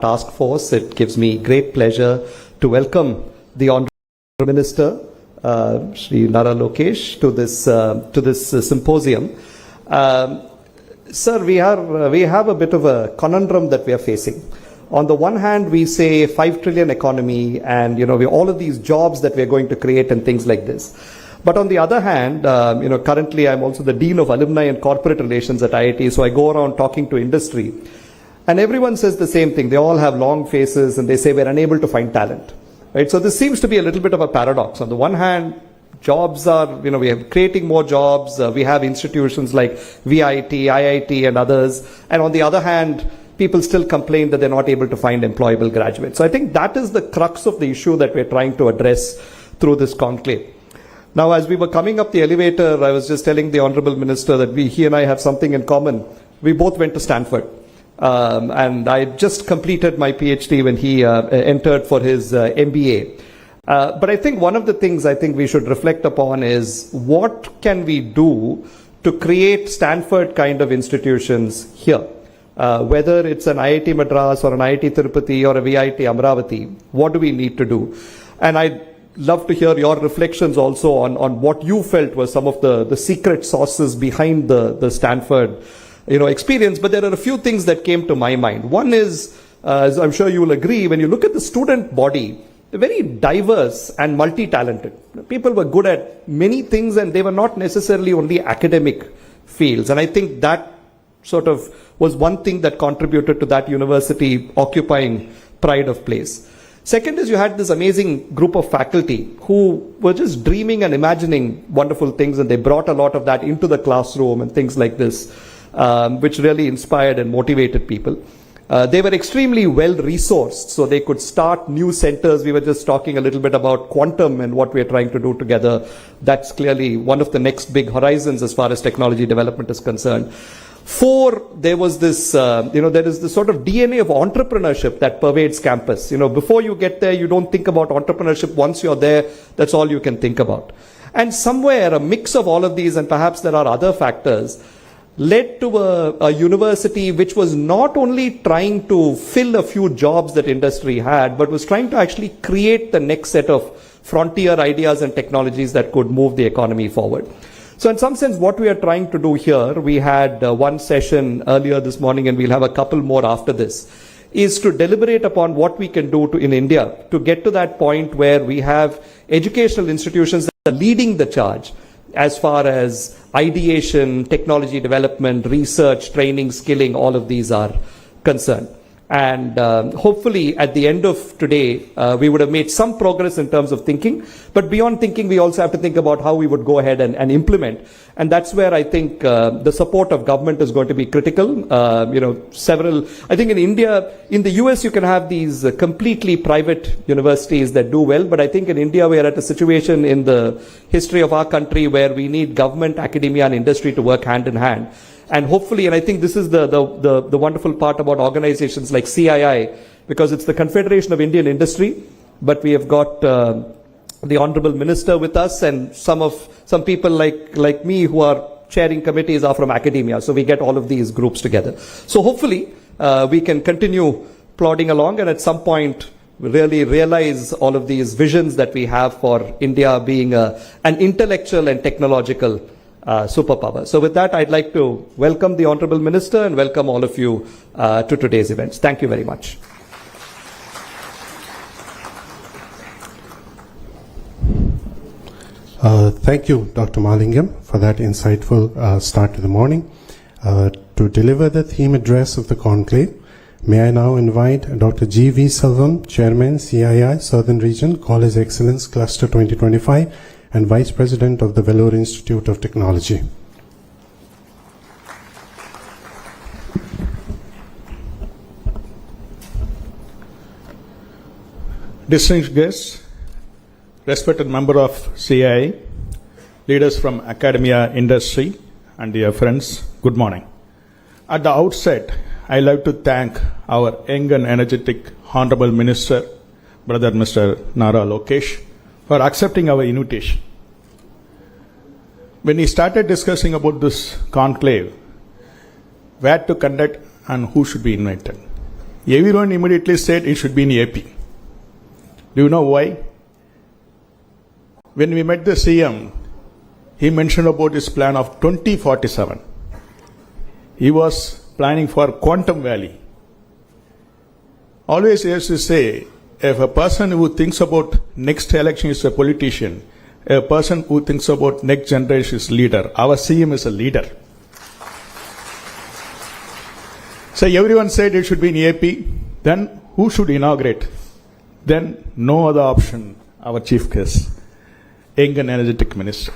task force. It gives me great pleasure to welcome the Honourable Minister, Shri Nara Lokesh, to this symposium. Sir, we have a bit of a conundrum that we are facing. On the one hand, we say 5 trillion economy and, all of these jobs that we are going to create and things like this. But on the other hand, currently I'm also the Dean of Alumni and Corporate Relations at IIT, so I go around talking to industry. And everyone says the same thing. They all have long faces and they say we're unable to find talent. Right? So this seems to be a little bit of a paradox. On the one hand, jobs are, we are creating more jobs. We have institutions like VIT, IIT and others. And on the other hand, people still complain that they're not able to find employable graduates. So I think that is the crux of the issue that we're trying to address through this conclave. Now, as we were coming up the elevator, I was just telling the Honorable Minister that he and I have something in common. We both went to Stanford. And I just completed my PhD when he entered for his MBA. But I think one of the things I think we should reflect upon is what can we do to create Stanford kind of institutions here? Whether it's an IIT Madras or an IIT Tirupati or a VIT Amravati, what do we need to do? And I'd love to hear your reflections also on what you felt were some of the secret sauces behind the Stanford experience. But there are a few things that came to my mind. One is, as I'm sure you will agree, when you look at the student body, they're very diverse and multi-talented. People were good at many things and they were not necessarily only academic fields. And I think that sort of was one thing that contributed to that university occupying pride of place. Second is you had this amazing group of faculty who were just dreaming and imagining wonderful things, and they brought a lot of that into the classroom and things like this, which really inspired and motivated people. They were extremely well resourced, so they could start new centers. We were just talking a little bit about quantum and what we are trying to do together. That's clearly one of the next big horizons as far as technology development is concerned. 4, there was this, there is this sort of DNA of entrepreneurship that pervades campus. Before you get there, you don't think about entrepreneurship. Once you're there, that's all you can think about. And somewhere a mix of all of these, and perhaps there are other factors, led to a university which was not only trying to fill a few jobs that industry had, but was trying to actually create the next set of frontier ideas and technologies that could move the economy forward. So in some sense, what we are trying to do here, we had one session earlier this morning and we'll have a couple more after this, is to deliberate upon what we can do in India to get to that point where we have educational institutions that are leading the charge as far as ideation, technology development, research, training, skilling, all of these are concerned. And hopefully at the end of today, we would have made some progress in terms of thinking. But beyond thinking, we also have to think about how we would go ahead and implement. And that's where I think the support of government is going to be critical. I think in India, in the US, you can have these completely private universities that do well. But I think in India, we are at a situation in the history of our country where we need government, academia, and industry to work hand in hand. And hopefully, and I think this is the wonderful part about organizations like CII, because it's the Confederation of Indian Industry, but we have got the Honorable Minister with us, and some people like me who are chairing committees are from academia. So we get all of these groups together. So hopefully we can continue plodding along and at some point really realize all of these visions that we have for India being an intellectual and technological superpower. So with that, I'd like to welcome the Honorable Minister and welcome all of you to today's events. Thank you very much. Thank you, Dr. Malingam, for that insightful start to the morning. To deliver the theme address of the conclave, may I now invite Dr. G.V. Selvam, Chairman, CII, Southern Region, College Excellence Cluster 2025, and Vice President of the Vellore Institute of Technology. Distinguished guests, respected member of CII, leaders from academia, industry, and dear friends, good morning. At the outset, I'd like to thank our young and energetic Honorable Minister, Brother Mr. Nara Lokesh, for accepting our invitation. When he started discussing about this conclave, where to conduct and who should be invited, Everyone immediately said it should be in AP. Do you know why? When we met the CM, he mentioned about his plan of 2047. He was planning for Quantum Valley. Always he used to say, if a person who thinks about next election is a politician, a person who thinks about next generation is leader. Our CM is a leader. So everyone said it should be in AP. Then who should inaugurate? Then no other option. Our chief guest, young and energetic minister.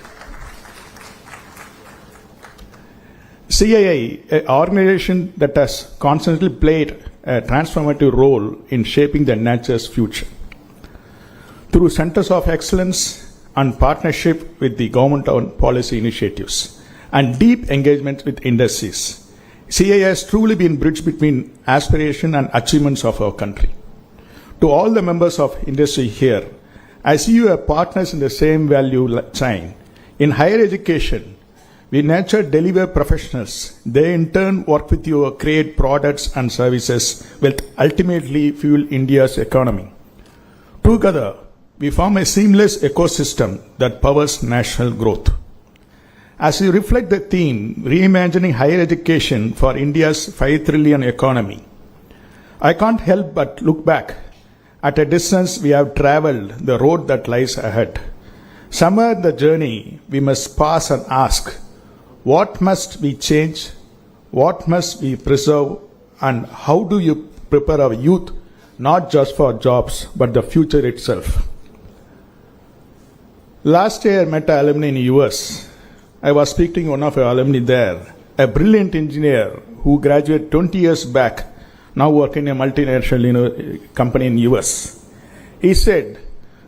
CII, an organization that has constantly played a transformative role in shaping the nature's future. Through centers of excellence and partnership with the government on policy initiatives and deep engagement with industries, CII has truly been bridge between aspiration and achievements of our country. To all the members of industry here, I see you as partners in the same value chain. In higher education, we nurture deliver professionals. They in turn work with you to create products and services which ultimately fuel India's economy. Together, we form a seamless ecosystem that powers national growth. As you reflect the theme, reimagining higher education for India's 5 trillion economy, I can't help but look back at a distance we have traveled, the road that lies ahead. Somewhere in the journey, we must pause and ask, what must we change? What must we preserve? And how do you prepare our youth, not just for jobs, but the future itself? Last year, I met an alumni in the US. I was speaking to one of our alumni there, a brilliant engineer who graduated 20 years back, now working in a multinational company in the US. He said,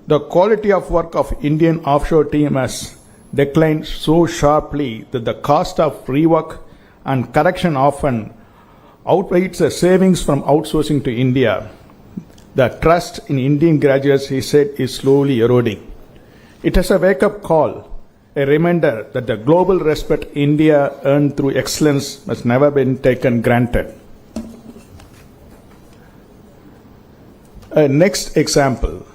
the quality of work of Indian offshore team has declined so sharply that the cost of rework and correction often outweighs the savings from outsourcing to India. The trust in Indian graduates, he said, is slowly eroding. It is a wake-up call, a reminder that the global respect India earned through excellence must never be taken granted. Next example.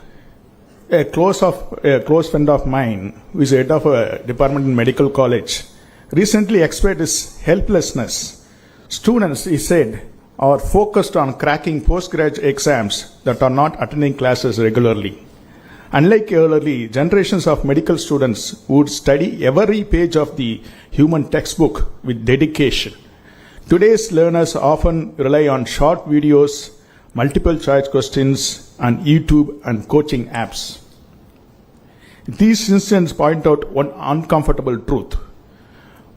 A close friend of mine, who is head of a department in medical college, recently expressed his helplessness. Students, he said, are focused on cracking postgraduate exams that are not attending classes regularly. Unlike earlier generations of medical students who would study every page of the human textbook with dedication, today's learners often rely on short videos, multiple choice questions, and YouTube and coaching apps. These incidents point out one uncomfortable truth.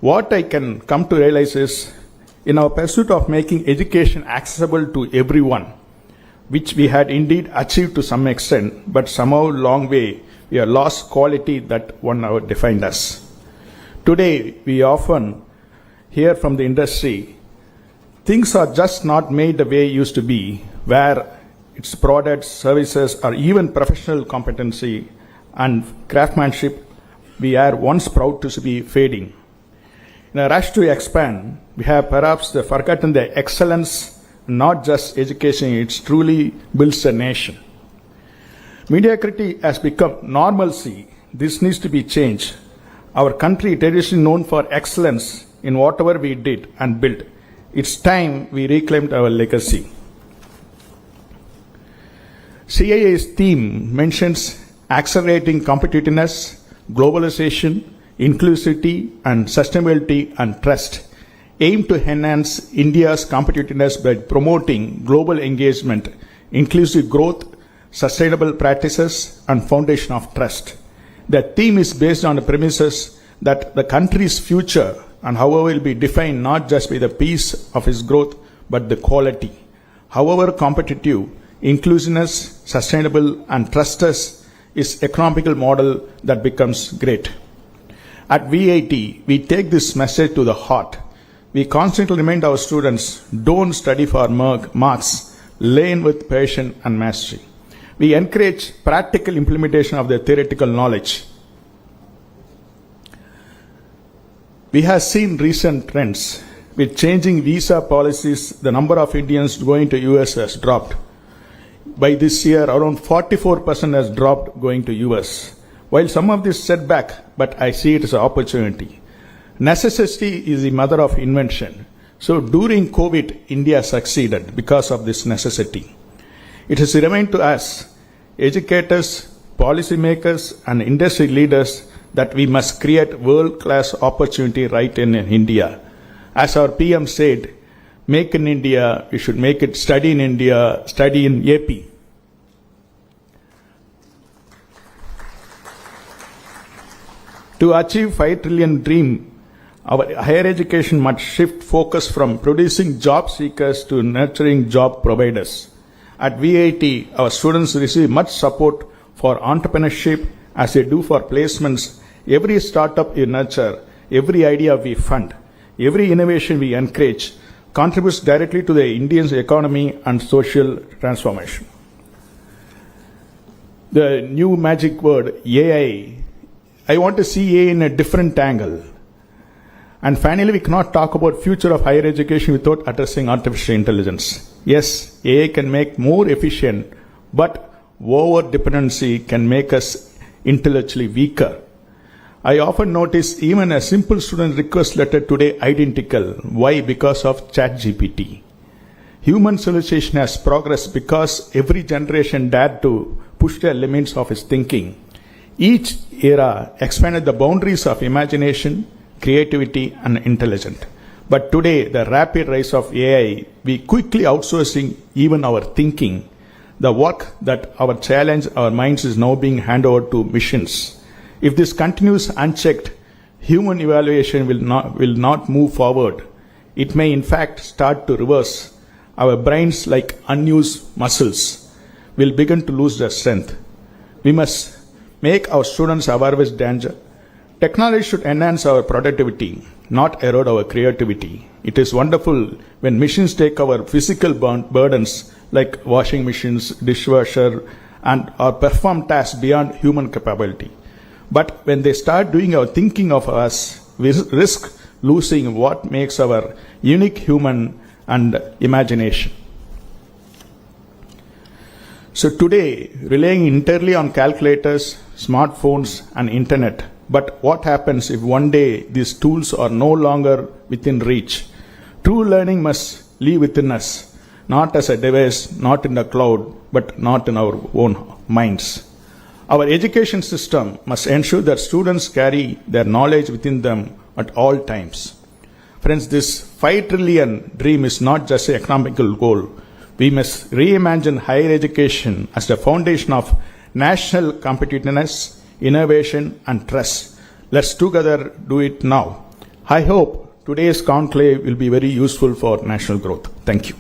What I can come to realize is, in our pursuit of making education accessible to everyone, which we had indeed achieved to some extent, but somehow long way, we have lost quality that one hour defined us. Today, we often hear from the industry, things are just not made the way it used to be, where its products, services, or even professional competency and craftsmanship we are once proud to be fading. In a rush to expand, we have perhaps forgotten the excellence, not just education, it truly builds a nation. Mediocrity has become normalcy. This needs to be changed. Our country traditionally known for excellence in whatever we did and built. It's time we reclaimed our legacy. CIA's theme mentions accelerating competitiveness, globalization, inclusivity, and sustainability and trust, aim to enhance India's competitiveness by promoting global engagement, inclusive growth, sustainable practices, and foundation of trust. The theme is based on the premises that the country's future and however will be defined not just by the pace of its growth, but the quality. However competitive, inclusiveness, sustainable, and trustless is economical model that becomes great. At VIT, we take this message to the heart. We constantly remind our students, don't study for marks, learn with passion and mastery. We encourage practical implementation of the theoretical knowledge. We have seen recent trends. With changing visa policies, the number of Indians going to US has dropped. By this year, around 44% has dropped going to US. While some of this setback, but I see it as an opportunity. Necessity is the mother of invention. So during COVID, India succeeded because of this necessity. It has remained to us, educators, policymakers, and industry leaders, that we must create world-class opportunity right in India. As our PM said, make in India, we should make it study in India, study in AP. To achieve 5 trillion dream, our higher education must shift focus from producing job seekers to nurturing job providers. At VIT, our students receive much support for entrepreneurship as they do for placements. Every startup we nurture, every idea we fund, every innovation we encourage contributes directly to the Indian economy and social transformation. The new magic word, AI. I want to see AI in a different angle. And finally, we cannot talk about future of higher education without addressing artificial intelligence. Yes, AI can make more efficient, but over-dependency can make us intellectually weaker. I often notice even a simple student request letter today identical. Why? Because of ChatGPT. Human civilization has progressed because every generation dared to push the limits of its thinking. Each era expanded the boundaries of imagination, creativity, and intelligence. But today, the rapid rise of AI, we quickly outsourcing even our thinking. The work that our challenge our minds is now being handed over to machines. If this continues unchecked, human evaluation will not move forward. It may in fact start to reverse. Our brains, like unused muscles, will begin to lose their strength. We must make our students aware of this danger. Technology should enhance our productivity, not erode our creativity. It is wonderful when machines take our physical burdens like washing machines, dishwasher, and or perform tasks beyond human capability. But when they start doing our thinking of us, we risk losing what makes our unique human and imagination. So today, relying entirely on calculators, smartphones, and internet. But what happens if one day these tools are no longer within reach? True learning must live within us, not as a device, not in the cloud, but not in our own minds. Our education system must ensure that students carry their knowledge within them at all times. Friends, this 5 trillion dream is not just an economical goal. We must reimagine higher education as the foundation of national competitiveness, innovation, and trust. Let's together do it now. I hope today's conclave will be very useful for national growth. Thank you.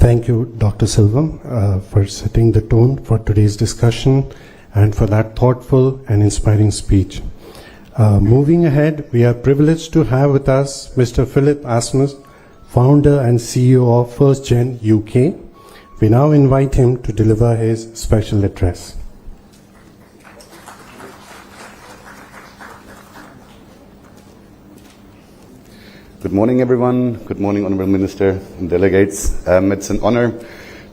Thank you, Dr. Silvam, for setting the tone for today's discussion and for that thoughtful and inspiring speech. Moving ahead, we are privileged to have with us Mr. Philip Asmus, founder and CEO of First Gen UK. We now invite him to deliver his special address. Good morning, everyone. Good morning, Honorable Minister and delegates. It's an honor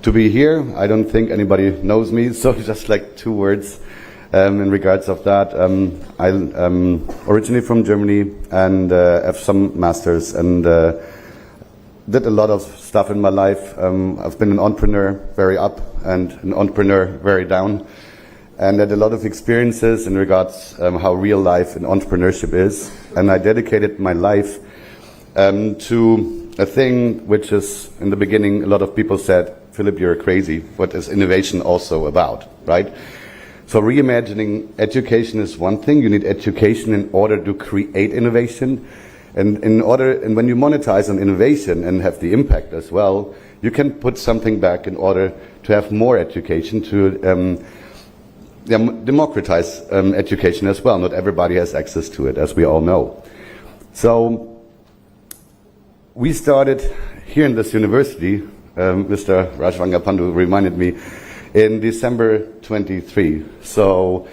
to be here. I don't think anybody knows me, so just like 2 words in regards of that. I'm originally from Germany and have some masters and did a lot of stuff in my life. I've been an entrepreneur very up and an entrepreneur very down, and had a lot of experiences in regards how real life in entrepreneurship is. And I dedicated my life to a thing which is, in the beginning, a lot of people said, Philip, you're crazy. What is innovation also about, right? So reimagining education is one thing. You need education in order to create innovation. And when you monetize on innovation and have the impact as well, you can put something back in order to have more education, to democratize education as well. Not everybody has access to it, as we all know. So we started here in this university, Mr. Rajvangapandu reminded me, in December 23. So,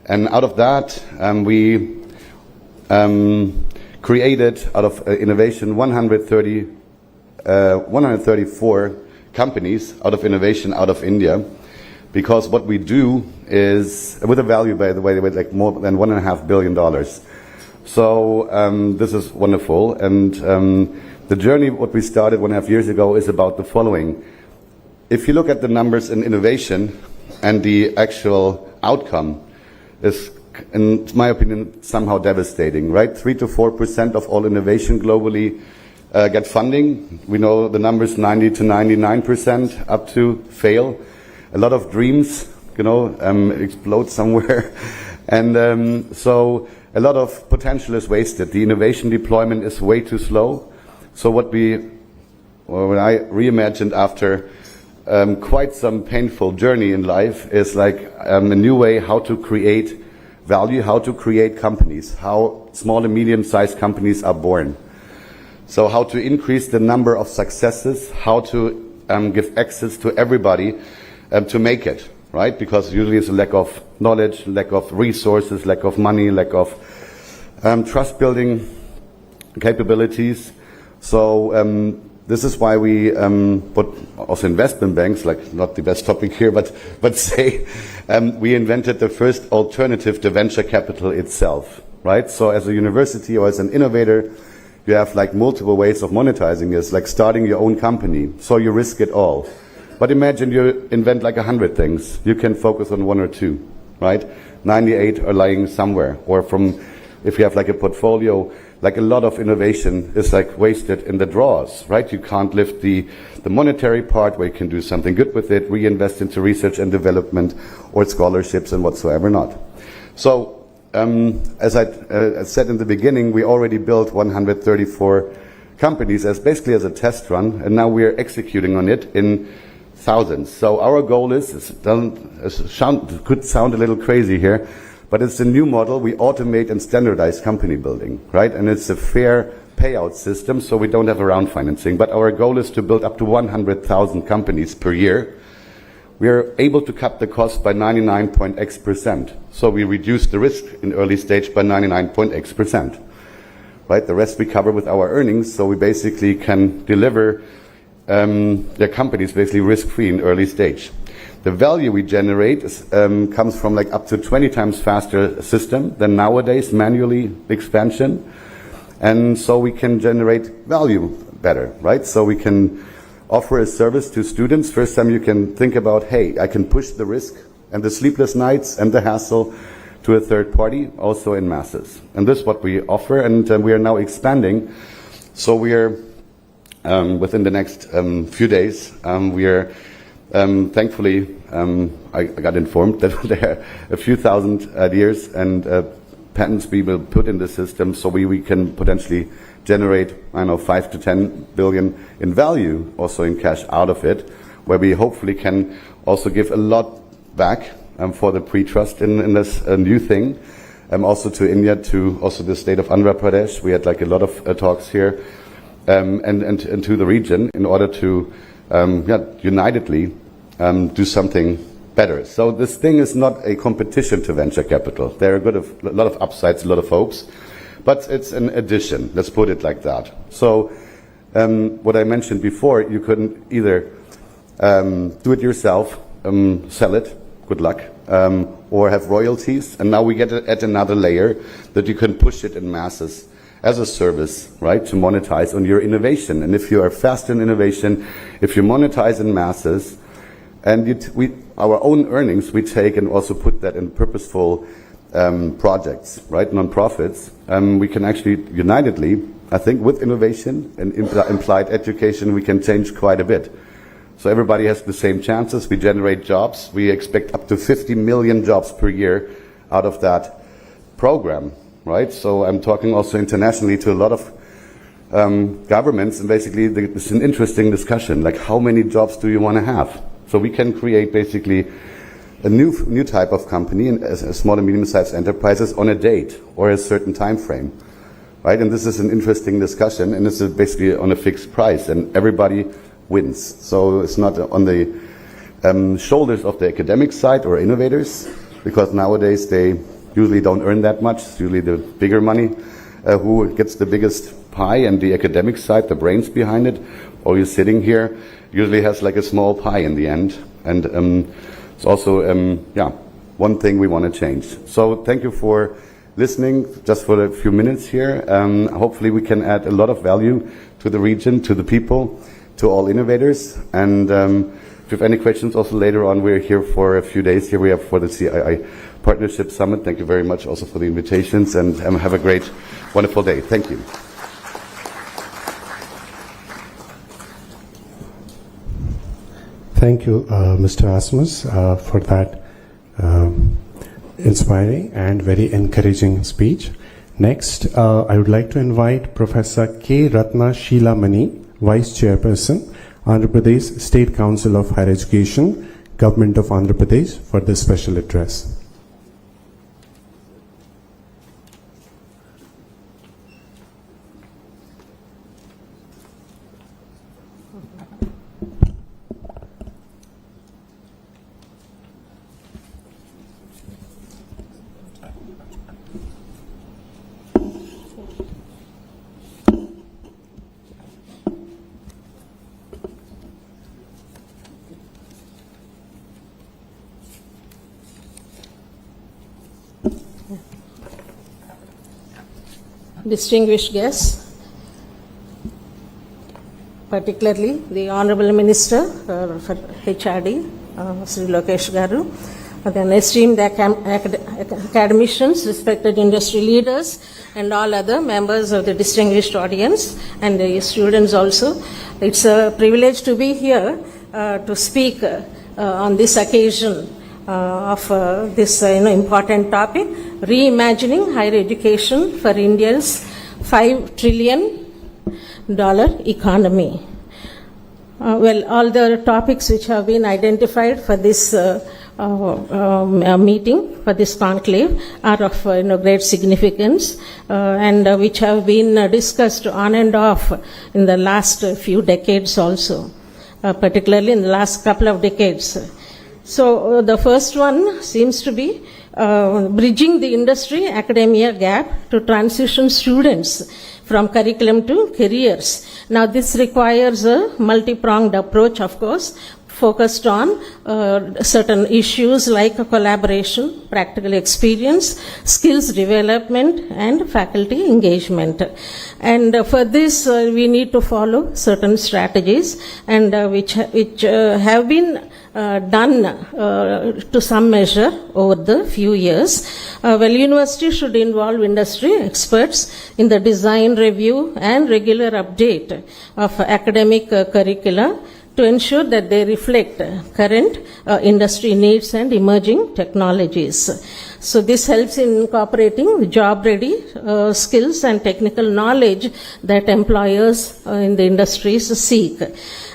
and out of that, we created out of innovation 134 companies out of innovation out of India, because what we do is with a value, by the way, with like more than $1.5 billion. So this is wonderful, and the journey what we started 1.5 years ago is about the following. If you look at the numbers in innovation and the actual outcome is, in my opinion, somehow devastating, right? 3 to 4% of all innovation globally get funding. We know the numbers 90 to 99% up to fail. A lot of dreams, explode somewhere. And so a lot of potential is wasted. The innovation deployment is way too slow. So what when I reimagined after quite some painful journey in life is like a new way how to create value, how to create companies, how small and medium-sized companies are born. So how to increase the number of successes, how to give access to everybody to make it, right? Because usually it's a lack of knowledge, lack of resources, lack of money, lack of trust-building capabilities. So this is why we put also investment banks, like not the best topic here, but say we invented the first alternative to venture capital itself, right? So as a university or as an innovator, you have like multiple ways of monetizing this, like starting your own company. So you risk it all. But imagine you invent like 100 things. You can focus on 1 or 2, right? 98 are lying somewhere. Or if you have like a portfolio, like a lot of innovation is like wasted in the drawers, right? You can't lift the monetary part where you can do something good with it, reinvest into research and development or scholarships and whatsoever not. So, as I said in the beginning, we already built 134 companies as basically as a test run, and now we are executing on it in thousands. So our goal could sound a little crazy here, but it's a new model. We automate and standardize company building, right? And it's a fair payout system, so we don't have around financing. But our goal is to build up to 100,000 companies per year. We are able to cut the cost by 99.x%. So we reduce the risk in early stage by 99.x%. Right? The rest we cover with our earnings, so we basically can deliver their companies basically risk-free in early stage. The value we generate comes from like up to 20 times faster system than nowadays manually expansion. And so we can generate value better, right? So we can offer a service to students. First time you can think about, hey, I can push the risk and the sleepless nights and the hassle to a third party, also in masses. And this is what we offer, and we are now expanding. So we are, within the next few days, we are thankfully, I got informed that there are a few thousand ideas and patents we will put in the system, so we can potentially generate, 5 to 10 billion in value, also in cash out of it, where we hopefully can also give a lot back for the pre-trust in this new thing, also to India, to also the state of Andhra Pradesh. We had like a lot of talks here, and to the region in order to unitedly do something better. So this thing is not a competition to venture capital. There are a lot of upsides, a lot of hopes, but it's an addition. Let's put it like that. So what I mentioned before, you couldn't either do it yourself, sell it, good luck, or have royalties. And now we get at another layer that you can push it in masses as a service, right, to monetize on your innovation. And if you are fast in innovation, if you monetize in masses, and our own earnings we take and also put that in purposeful projects, right, non-profits, we can actually unitedly, I think, with innovation and implied education, we can change quite a bit. So everybody has the same chances. We generate jobs. We expect up to 50 million jobs per year out of that program, right? So I'm talking also internationally to a lot of governments, and basically it's an interesting discussion, like how many jobs do you want to have? So we can create basically a new type of company, as small and medium-sized enterprises, on a date or a certain time frame, right? And this is an interesting discussion, and this is basically on a fixed price, and everybody wins. So it's not on the shoulders of the academic side or innovators, because nowadays they usually don't earn that much. It's usually the bigger money who gets the biggest pie, and the academic side, the brains behind it, or you're sitting here, usually has like a small pie in the end. And it's also, one thing we want to change. So thank you for listening just for a few minutes here. Hopefully we can add a lot of value to the region, to the people, to all innovators. And if you have any questions also later on, we're here for a few days here. We have for the CII Partnership Summit. Thank you very much also for the invitations, and have a great, wonderful day. Thank you. Thank you, Mr. Asmus, for that inspiring and very encouraging speech. Next, I would like to invite Professor K. Ratna Sheelamani, Vice Chairperson, Andhra Pradesh State Council of Higher Education, Government of Andhra Pradesh, for this special address. Distinguished guests, particularly the Honorable Minister for HRD, Sri Lokesh Garu, then esteemed academicians, respected industry leaders, and all other members of the distinguished audience, and the students also. It's a privilege to be here to speak on this occasion of this important topic, reimagining higher education for India's $5 trillion economy. All the topics which have been identified for this meeting, for this conclave, are of great significance, and which have been discussed on and off in the last few decades also, particularly in the last couple of decades. So the first one seems to be bridging the industry-academia gap to transition students from curriculum to careers. Now this requires a multi-pronged approach, of course, focused on certain issues like collaboration, practical experience, skills development, and faculty engagement. And for this, we need to follow certain strategies, and which have been done to some measure over the few years. University should involve industry experts in the design, review, and regular update of academic curricula to ensure that they reflect current industry needs and emerging technologies. So this helps in incorporating job-ready skills and technical knowledge that employers in the industries seek.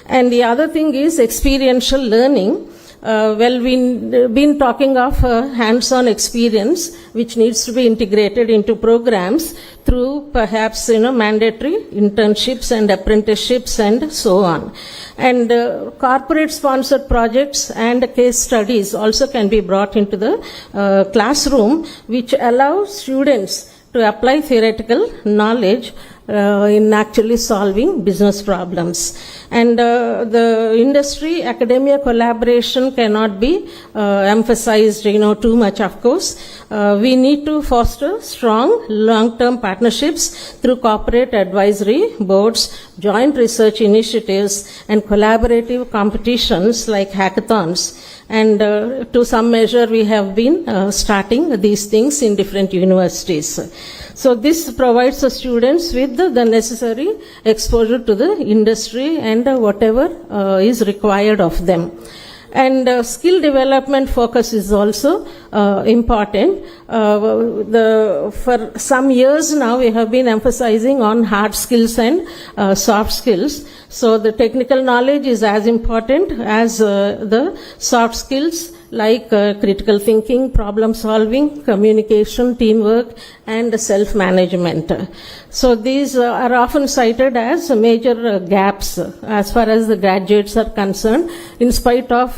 And the other thing is experiential learning. We've been talking of hands-on experience, which needs to be integrated into programs through perhaps mandatory internships and apprenticeships and so on. And corporate-sponsored projects and case studies also can be brought into the classroom, which allow students to apply theoretical knowledge in actually solving business problems. And the industry-academia collaboration cannot be emphasized too much, of course. We need to foster strong long-term partnerships through corporate advisory boards, joint research initiatives, and collaborative competitions like hackathons. And to some measure, we have been starting these things in different universities. So this provides the students with the necessary exposure to the industry and whatever is required of them. And skill development focus is also important. For some years now, we have been emphasizing on hard skills and soft skills. So the technical knowledge is as important as the soft skills like critical thinking, problem solving, communication, teamwork, and self-management. So these are often cited as major gaps as far as the graduates are concerned, in spite of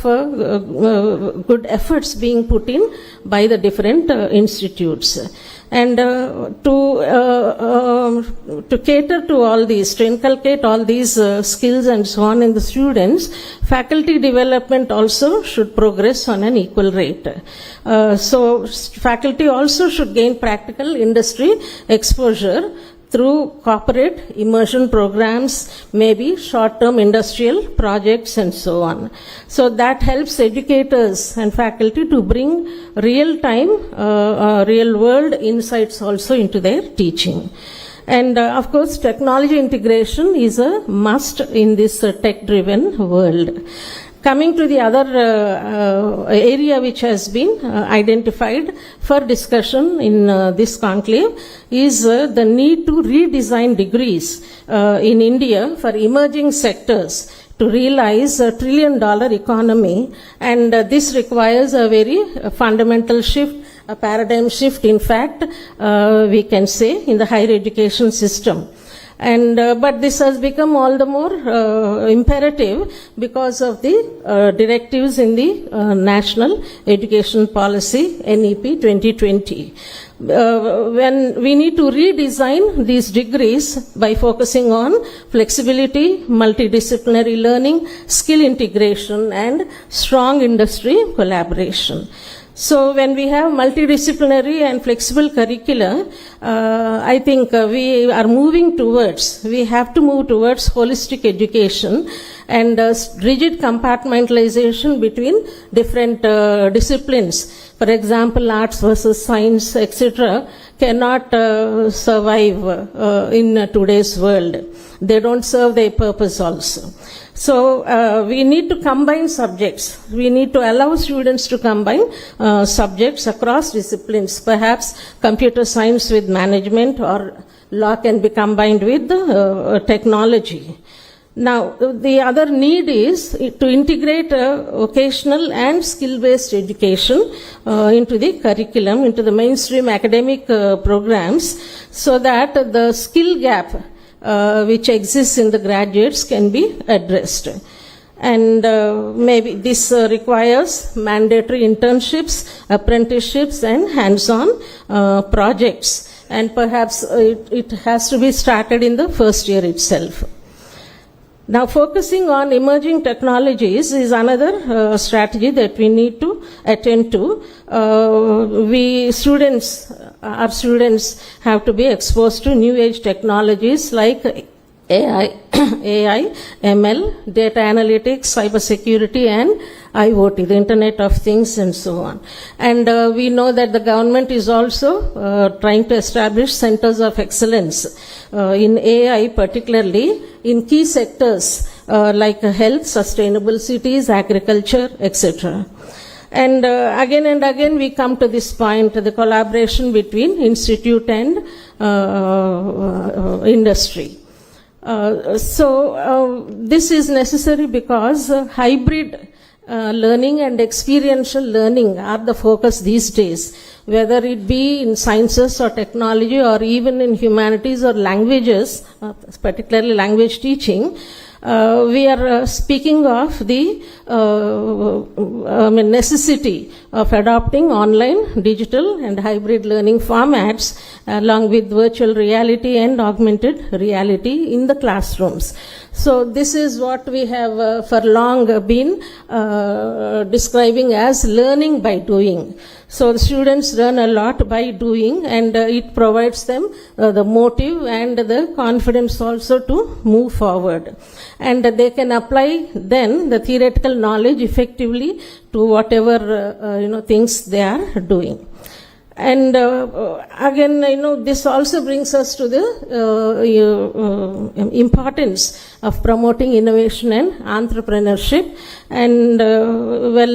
good efforts being put in by the different institutes. And to cater to all these, to inculcate all these skills and so on in the students, faculty development also should progress on an equal rate. So faculty also should gain practical industry exposure through corporate immersion programs, maybe short-term industrial projects and so on. So that helps educators and faculty to bring real-time, real-world insights also into their teaching. And of course, technology integration is a must in this tech-driven world. Coming to the other area which has been identified for discussion in this conclave is the need to redesign degrees in India for emerging sectors to realize $1 trillion economy, and this requires a very fundamental shift, a paradigm shift, in fact, we can say, in the higher education system. And but this has become all the more imperative because of the directives in the National Education Policy NEP 2020. When we need to redesign these degrees by focusing on flexibility, multidisciplinary learning, skill integration, and strong industry collaboration. So when we have multidisciplinary and flexible curricula, I think we have to move towards holistic education, and rigid compartmentalization between different disciplines. For example, arts versus science, etc., cannot survive in today's world. They don't serve their purpose also. So we need to combine subjects. We need to allow students to combine subjects across disciplines. Perhaps computer science with management, or law can be combined with technology. Now, the other need is to integrate vocational and skill-based education into the curriculum, into the mainstream academic programs, so that the skill gap which exists in the graduates can be addressed. And maybe this requires mandatory internships, apprenticeships, and hands-on projects. And perhaps it has to be started in the first year itself. Now, focusing on emerging technologies is another strategy that we need to attend to. Our students have to be exposed to new age technologies like AI, ML, data analytics, cybersecurity, and IoT, the Internet of Things, and so on. And we know that the government is also trying to establish centers of excellence in AI, particularly in key sectors like health, sustainable cities, agriculture, etc. And again we come to this point, the collaboration between institute and industry. This is necessary because hybrid learning and experiential learning are the focus these days, whether it be in sciences or technology, or even in humanities or languages, particularly language teaching. We are speaking of the necessity of adopting online, digital, and hybrid learning formats, along with virtual reality and augmented reality in the classrooms. So this is what we have for long been describing as learning by doing. So the students learn a lot by doing, and it provides them the motive and the confidence also to move forward. And they can apply then the theoretical knowledge effectively to whatever things they are doing. And again, this also brings us to the importance of promoting innovation and entrepreneurship. And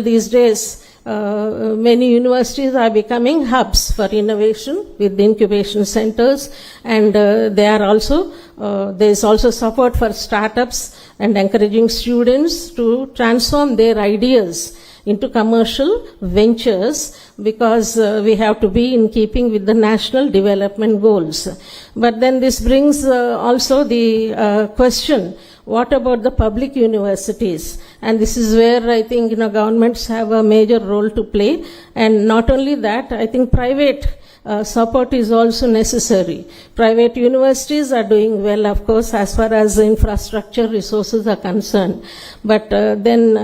these days, many universities are becoming hubs for innovation with incubation centers, and there is also support for startups and encouraging students to transform their ideas into commercial ventures because we have to be in keeping with the national development goals. But then this brings also the question, what about the public universities? And this is where I think governments have a major role to play. And not only that, I think private support is also necessary. Private universities are doing well, of course, as far as infrastructure resources are concerned. But then,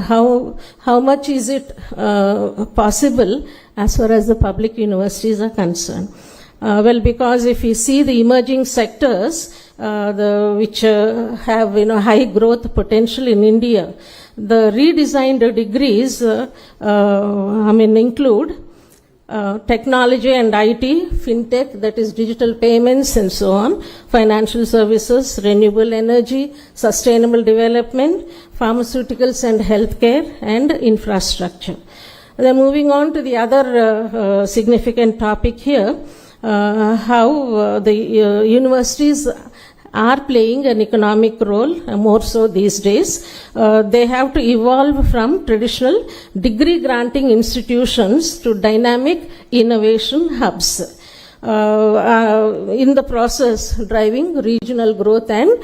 how much is it possible as far as the public universities are concerned? Well, because if you see the emerging sectors, which have high growth potential in India, the redesigned degrees, include technology and IT, fintech, that is digital payments and so on, financial services, renewable energy, sustainable development, pharmaceuticals and healthcare, and infrastructure. Then moving on to the other significant topic here, how the universities are playing an economic role, more so these days. They have to evolve from traditional degree granting institutions to dynamic innovation hubs. In the process driving regional growth and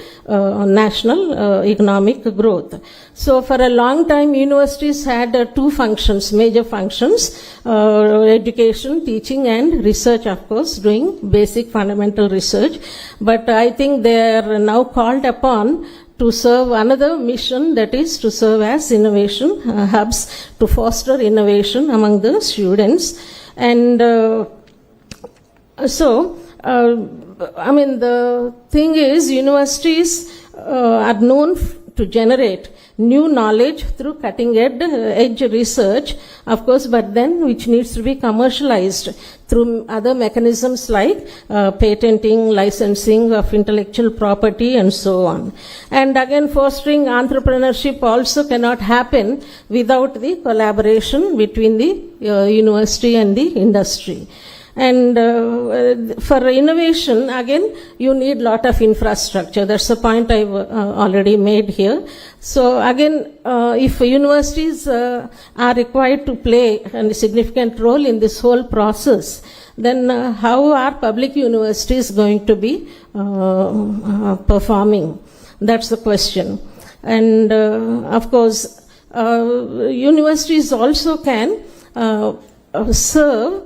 national economic growth. So for a long time universities had two functions, major functions, education, teaching and research, of course, doing basic fundamental research. But I think they are now called upon to serve another mission, that is to serve as innovation hubs, to foster innovation among the students. And so, the thing is, universities are known to generate new knowledge through cutting-edge research, of course, but then which needs to be commercialized through other mechanisms like patenting, licensing of intellectual property, and so on. And again, fostering entrepreneurship also cannot happen without the collaboration between the university and the industry. And for innovation, again, you need lot of infrastructure. That's a point I've already made here. So again, if universities are required to play a significant role in this whole process, then how are public universities going to be performing? That's the question. And of course, universities also can serve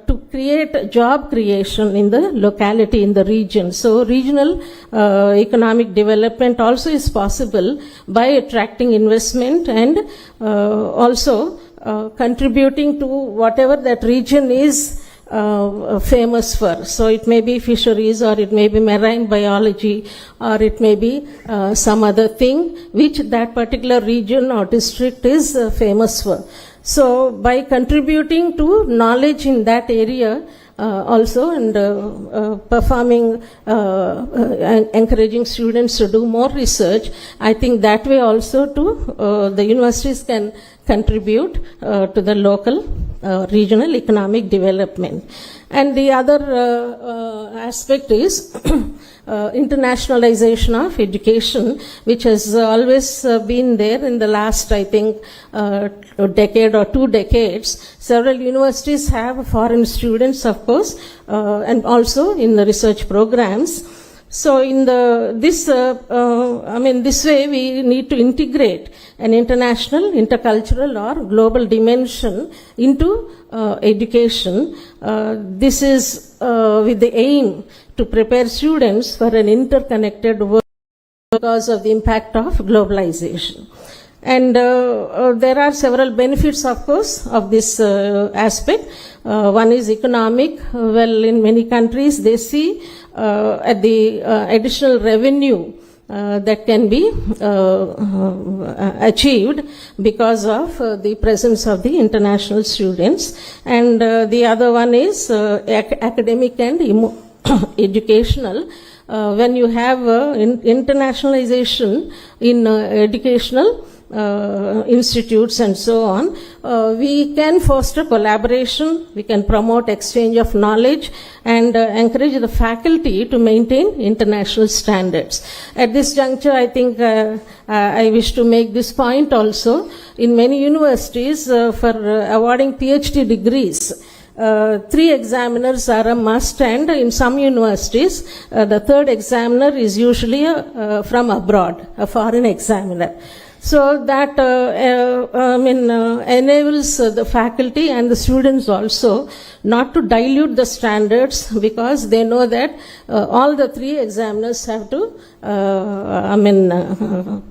to create job creation in the locality, in the region. So regional economic development also is possible by attracting investment and also contributing to whatever that region is famous for. So it may be fisheries, or it may be marine biology, or it may be some other thing which that particular region or district is famous for. So by contributing to knowledge in that area also, and performing, encouraging students to do more research, I think that way also to the universities can contribute to the local regional economic development. And the other aspect is internationalization of education, which has always been there in the last, I think, decade or 2 decades. Several universities have foreign students, of course, and also in the research programs. So in this way we need to integrate an international, intercultural or global dimension into education. This is with the aim to prepare students for an interconnected world because of the impact of globalization. And there are several benefits, of course, of this aspect. One is economic. Well, in many countries they see at the additional revenue that can be achieved because of the presence of the international students. And the other one is academic and educational. When you have internationalization in educational, institutes and so on, we can foster collaboration, we can promote exchange of knowledge, and encourage the faculty to maintain international standards. At this juncture, I think I wish to make this point also. In many universities, for awarding PhD degrees, 3 examiners are a must, and in some universities, the third examiner is usually from abroad, a foreign examiner. So that enables the faculty and the students also not to dilute the standards, because they know that all the 3 examiners have to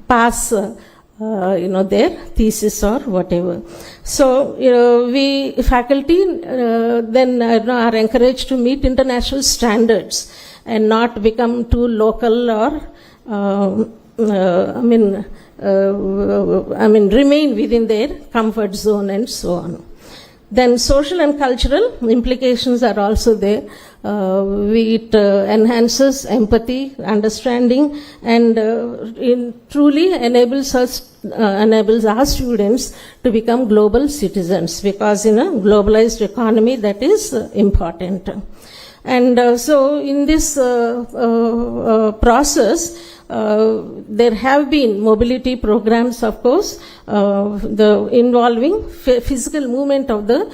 pass their thesis or whatever. So we faculty then are encouraged to meet international standards and not become too local or remain within their comfort zone and so on. Then social and cultural implications are also there. It enhances empathy, understanding, and truly enables our students to become global citizens, because in a globalized economy that is important. And so in this process, there have been mobility programs, of course, involving physical movement of the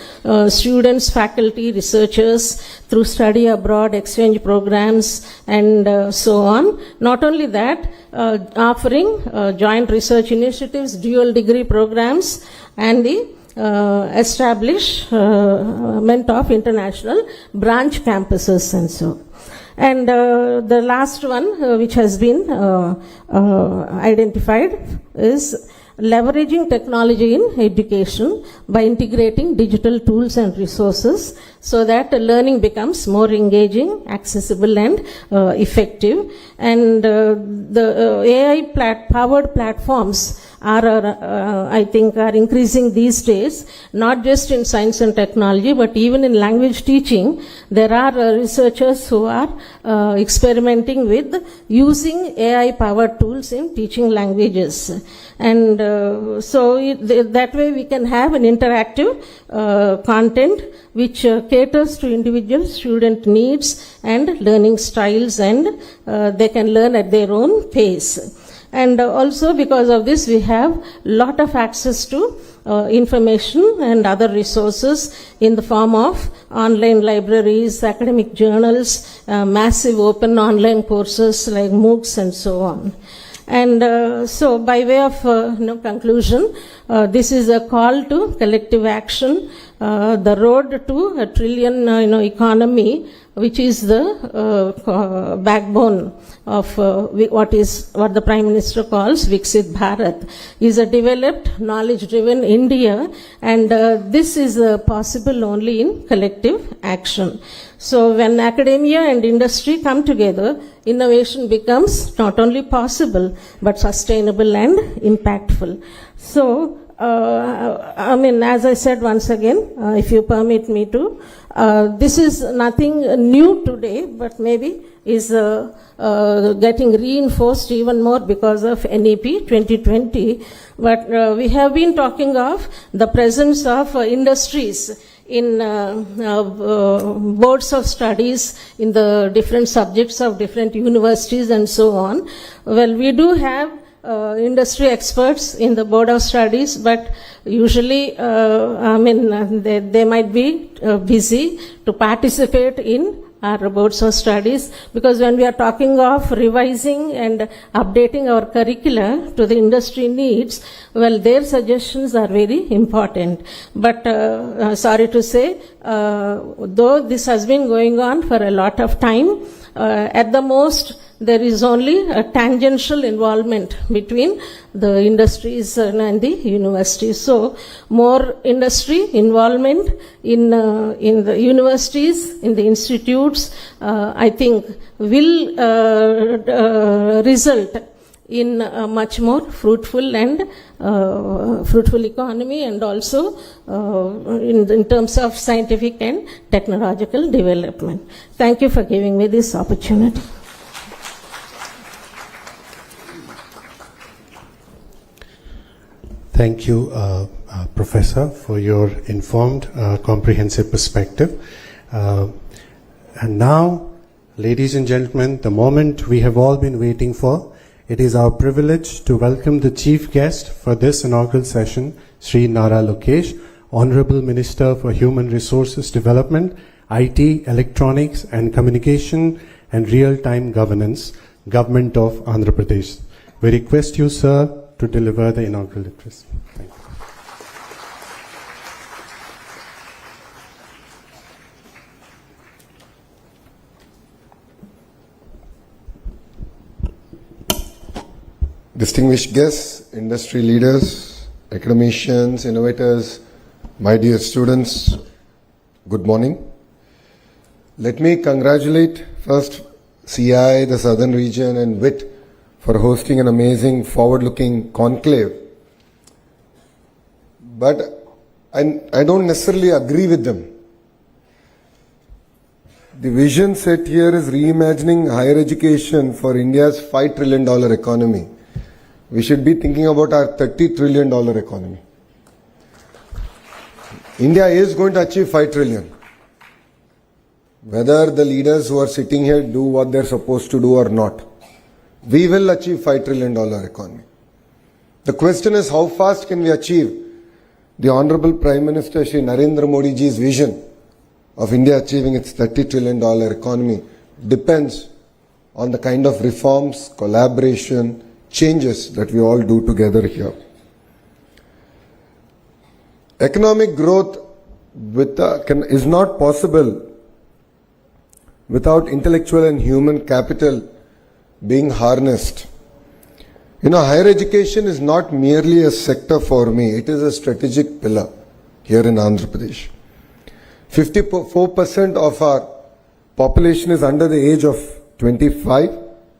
students, faculty, researchers through study abroad, exchange programs, and so on. Not only that, offering joint research initiatives, dual degree programs, and the establishment of international branch campuses and so. And the last one, which has been identified, is leveraging technology in education by integrating digital tools and resources so that learning becomes more engaging, accessible, and effective. And the AI-powered platforms I think are increasing these days, not just in science and technology, but even in language teaching. There are researchers who are experimenting with using AI-powered tools in teaching languages. And that way we can have an interactive content which caters to individual student needs and learning styles, and they can learn at their own pace. And also because of this, we have lot of access to information and other resources in the form of online libraries, academic journals, massive open online courses like MOOCs and so on. And so by way of conclusion, this is a call to collective action, the road to a trillion economy, which is the backbone of what the Prime Minister calls Viksit Bharat, is a developed, knowledge-driven India, and this is possible only in collective action. So when academia and industry come together, innovation becomes not only possible, but sustainable and impactful. So, as I said once again, if you permit me to, this is nothing new today, but maybe is getting reinforced even more because of NEP 2020. But we have been talking of the presence of industries in boards of studies in the different subjects of different universities and so on. Well, we do have industry experts in the board of studies, but usually, they might be busy to participate in our boards of studies, because when we are talking of revising and updating our curricula to the industry needs, well, their suggestions are very important. But sorry to say, though this has been going on for a lot of time, at the most, there is only a tangential involvement between the industries and the universities. So, more industry involvement in the universities, in the institutes, I think will result in a much more fruitful and fruitful economy, and also in terms of scientific and technological development. Thank you for giving me this opportunity. Thank you, Professor, for your informed, comprehensive perspective. And now, ladies and gentlemen, the moment we have all been waiting for, it is our privilege to welcome the chief guest for this inaugural session, Sri Nara Lokesh, Honorable Minister for Human Resources Development, IT, Electronics and Communication and Real-Time Governance, Government of Andhra Pradesh. We request you, sir, to deliver the inaugural address. Thank you. Distinguished guests, industry leaders, academicians, innovators, my dear students, good morning. Let me congratulate first CI, the Southern Region and WIT for hosting an amazing forward-looking conclave. But I don't necessarily agree with them. The vision set here is reimagining higher education for India's $5 trillion economy. We should be thinking about our $30 trillion economy. India is going to achieve 5 trillion. Whether the leaders who are sitting here do what they're supposed to do or not, we will achieve $5 trillion economy. The question is, how fast can we achieve the Honorable Prime Minister Shri Narendra Modi ji's vision of India achieving its $30 trillion economy depends on the kind of reforms, collaboration, changes that we all do together here. Economic growth is not possible without intellectual and human capital being harnessed. Higher education is not merely a sector for me, it is a strategic pillar here in Andhra Pradesh. 54% of our population is under the age of 25,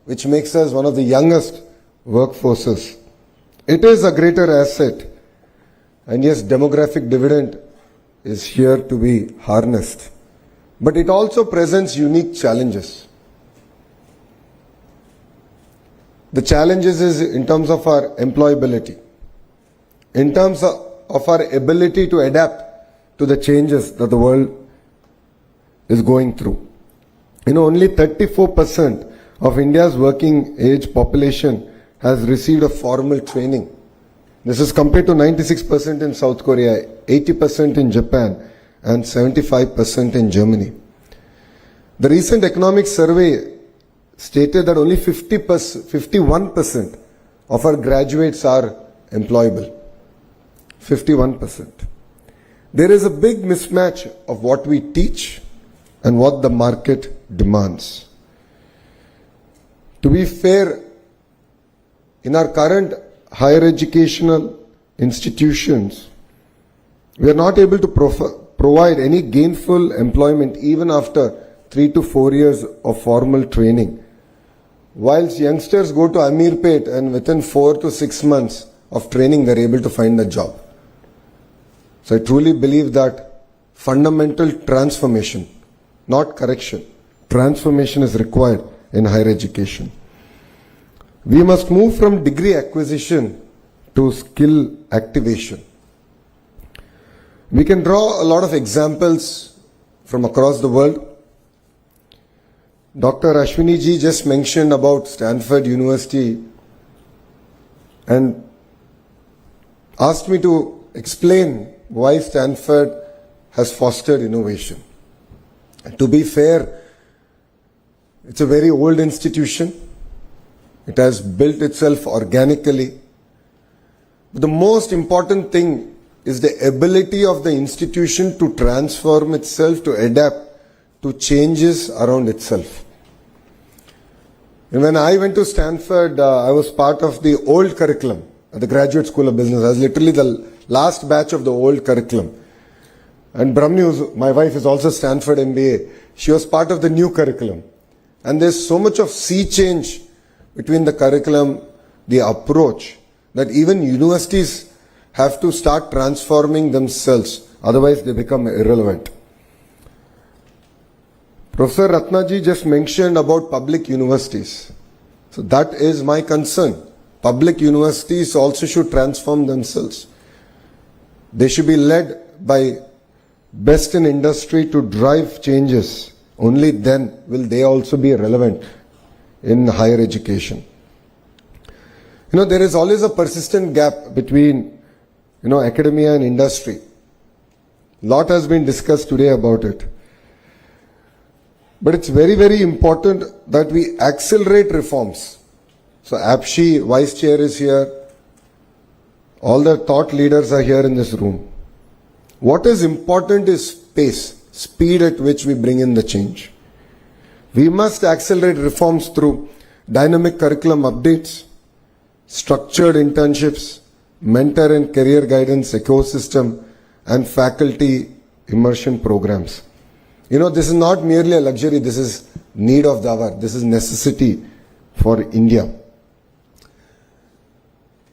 which makes us one of the youngest workforces. It is a greater asset, and yes, demographic dividend is here to be harnessed. But it also presents unique challenges. The challenges is in terms of our employability, in terms of our ability to adapt to the changes that the world is going through. Only 34% of India's working age population has received a formal training. This is compared to 96% in South Korea, 80% in Japan, and 75% in Germany. The recent economic survey stated that only 51% of our graduates are employable. 51%. There is a big mismatch of what we teach and what the market demands. To be fair, in our current higher educational institutions, we are not able to provide any gainful employment even after 3 to 4 years of formal training. Whilst youngsters go to Amirpet and within 4 to 6 months of training they are able to find a job. So I truly believe that fundamental transformation, not correction, transformation is required in higher education. We must move from degree acquisition to skill activation. We can draw a lot of examples from across the world. Dr. Ashwini ji just mentioned about Stanford University and asked me to explain why Stanford has fostered innovation. And to be fair, it's a very old institution. It has built itself organically. But the most important thing is the ability of the institution to transform itself, to adapt to changes around itself. And when I went to Stanford, I was part of the old curriculum at the Graduate School of Business. I was literally the last batch of the old curriculum. And Brahmni, my wife, is also Stanford MBA. She was part of the new curriculum. And there's so much of sea change between the curriculum, the approach, that even universities have to start transforming themselves. Otherwise, they become irrelevant. Professor Ratnaji just mentioned about public universities. So that is my concern. public universities also should transform themselves. They should be led by best in industry to drive changes. Only then will they also be relevant in higher education. There is always a persistent gap between, academia and industry. Lot has been discussed today about it. But it's very, very important that we accelerate reforms. So APSHI, Vice Chair is here. All the thought leaders are here in this room. What is important is pace, speed at which we bring in the change. We must accelerate reforms through dynamic curriculum updates, structured internships, mentor and career guidance ecosystem, and faculty immersion programs. This is not merely a luxury, this is need of the hour, this is necessity for India.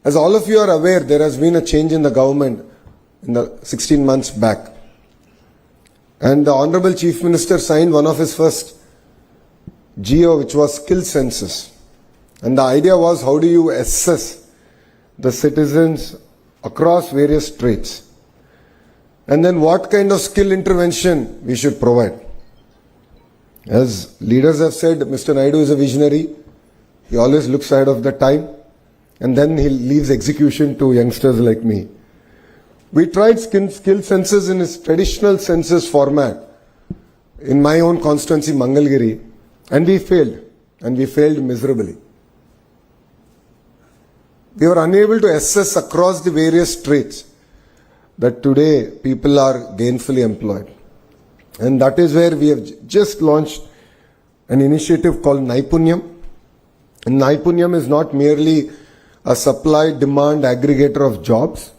As all of you are aware, there has been a change in the government in the 16 months back. And the Honorable Chief Minister signed one of his first GO, which was skill census. And the idea was, how do you assess the citizens across various traits? And then what kind of skill intervention we should provide. As leaders have said, Mr. Naidu is a visionary. He always looks ahead of the time. And then he leaves execution to youngsters like me. We tried skill census in its traditional census format in my own constituency, Mangalgiri, and we failed. And we failed miserably. We were unable to assess across the various traits that today people are gainfully employed. And that is where we have just launched an initiative called Naipunyam. And Naipunyam is not merely a supply-demand aggregator of jobs,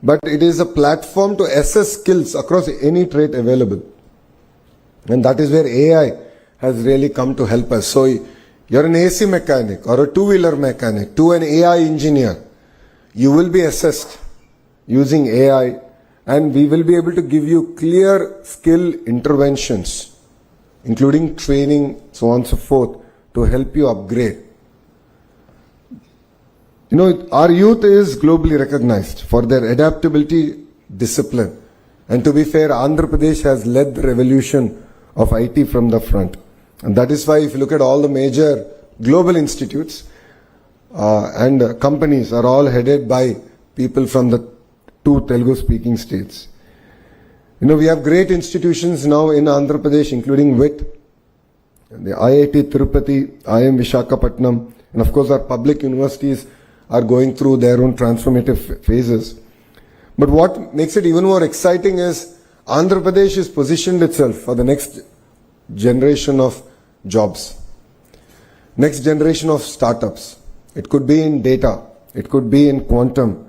but it is a platform to assess skills across any trait available. And that is where AI has really come to help us. So you're an AC mechanic or a two-wheeler mechanic to an AI engineer, you will be assessed using AI, and we will be able to give you clear skill interventions, including training, so on and so forth, to help you upgrade. Our youth is globally recognized for their adaptability, discipline. And to be fair, Andhra Pradesh has led the revolution of IT from the front. And that is why if you look at all the major global institutes and companies are all headed by people from the two Telugu speaking states. We have great institutions now in Andhra Pradesh, including WIT, the IIT Tirupati, IIM Visakhapatnam, and of course our public universities are going through their own transformative phases. But what makes it even more exciting is Andhra Pradesh has positioned itself for the next generation of jobs, next generation of startups. It could be in data, it could be in quantum,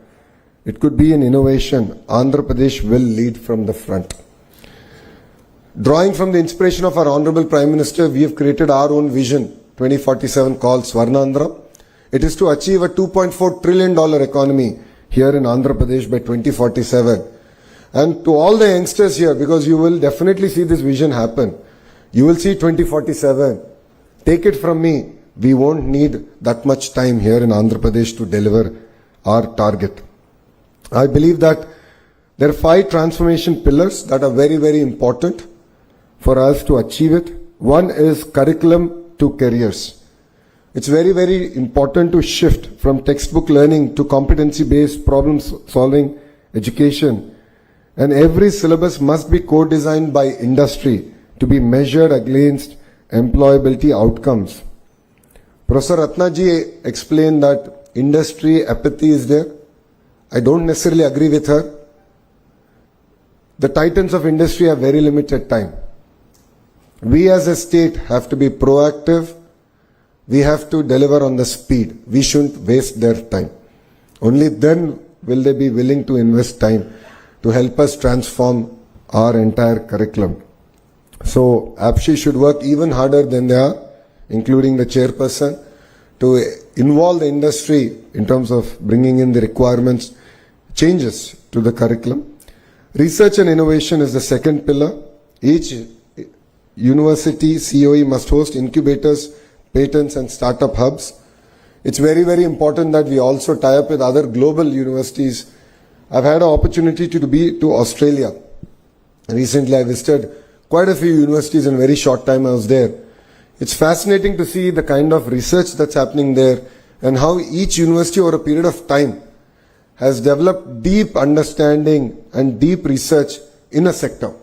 it could be in innovation. Andhra Pradesh will lead from the front. Drawing from the inspiration of our Honorable Prime Minister, we have created our own vision, 2047, called Swarnandhra. It is to achieve a $2.4 trillion economy here in Andhra Pradesh by 2047. And to all the youngsters here, because you will definitely see this vision happen, you will see 2047. Take it from me, we won't need that much time here in Andhra Pradesh to deliver our target. I believe that there are 5 transformation pillars that are very, very important for us to achieve it. One is curriculum to careers. It's very, very important to shift from textbook learning to competency-based problem-solving education. And every syllabus must be co-designed by industry to be measured against employability outcomes. Professor Ratnaji explained that industry apathy is there. I don't necessarily agree with her. The titans of industry have very limited time. We as a state have to be proactive. We have to deliver on the speed. We shouldn't waste their time. Only then will they be willing to invest time to help us transform our entire curriculum. So APSHI should work even harder than they are, including the chairperson, to involve the industry in terms of bringing in the requirements, changes to the curriculum. Research and innovation is the second pillar. Each university COE must host incubators, patents and startup hubs. It's very, very important that we also tie up with other global universities. I've had an opportunity to be to Australia. Recently I visited quite a few universities in a very short time I was there. It's fascinating to see the kind of research that's happening there and how each university over a period of time has developed deep understanding and deep research in a sector.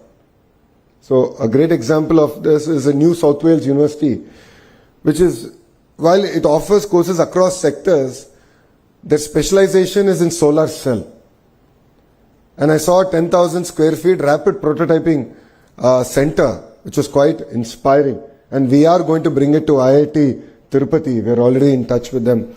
So a great example of this is a New South Wales University, which is, while it offers courses across sectors, their specialization is in solar cell. And I saw a 10,000 square feet rapid prototyping center, which was quite inspiring. And we are going to bring it to IIT Tirupati. We're already in touch with them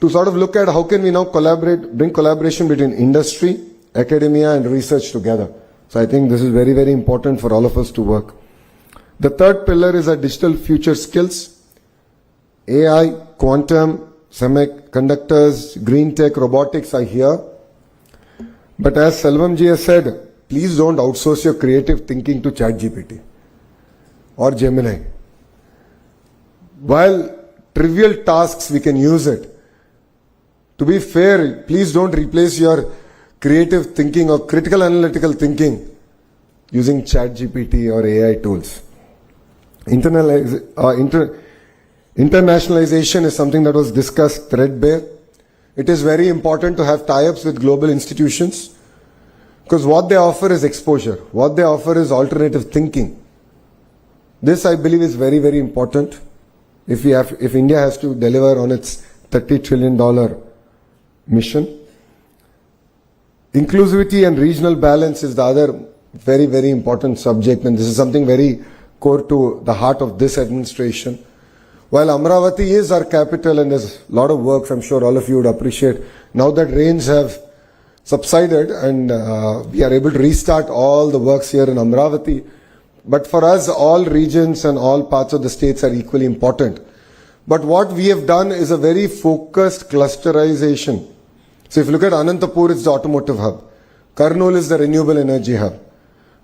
to sort of look at how can we now bring collaboration between industry, academia and research together. So I think this is very, very important for all of us to work. The third pillar is our digital future skills. AI, quantum, semiconductors, green tech, robotics are here. But as Selvam has said, please don't outsource your creative thinking to ChatGPT or Gemini. While trivial tasks we can use it, to be fair, please don't replace your creative thinking or critical analytical thinking using ChatGPT or AI tools. Internationalization is something that was discussed threadbare. It is very important to have tie-ups with global institutions because what they offer is exposure. What they offer is alternative thinking. This, I believe, is very, very important if India has to deliver on its $30 trillion mission. Inclusivity and regional balance is the other very, very important subject, and this is something very core to the heart of this administration. While Amravati is our capital and there's a lot of work, I'm sure all of you would appreciate, now that rains have subsided and we are able to restart all the works here in Amravati. But for us, all regions and all parts of the states are equally important. But what we have done is a very focused clusterization. So if you look at Anantapur, it's the automotive hub. Kurnool is the renewable energy hub.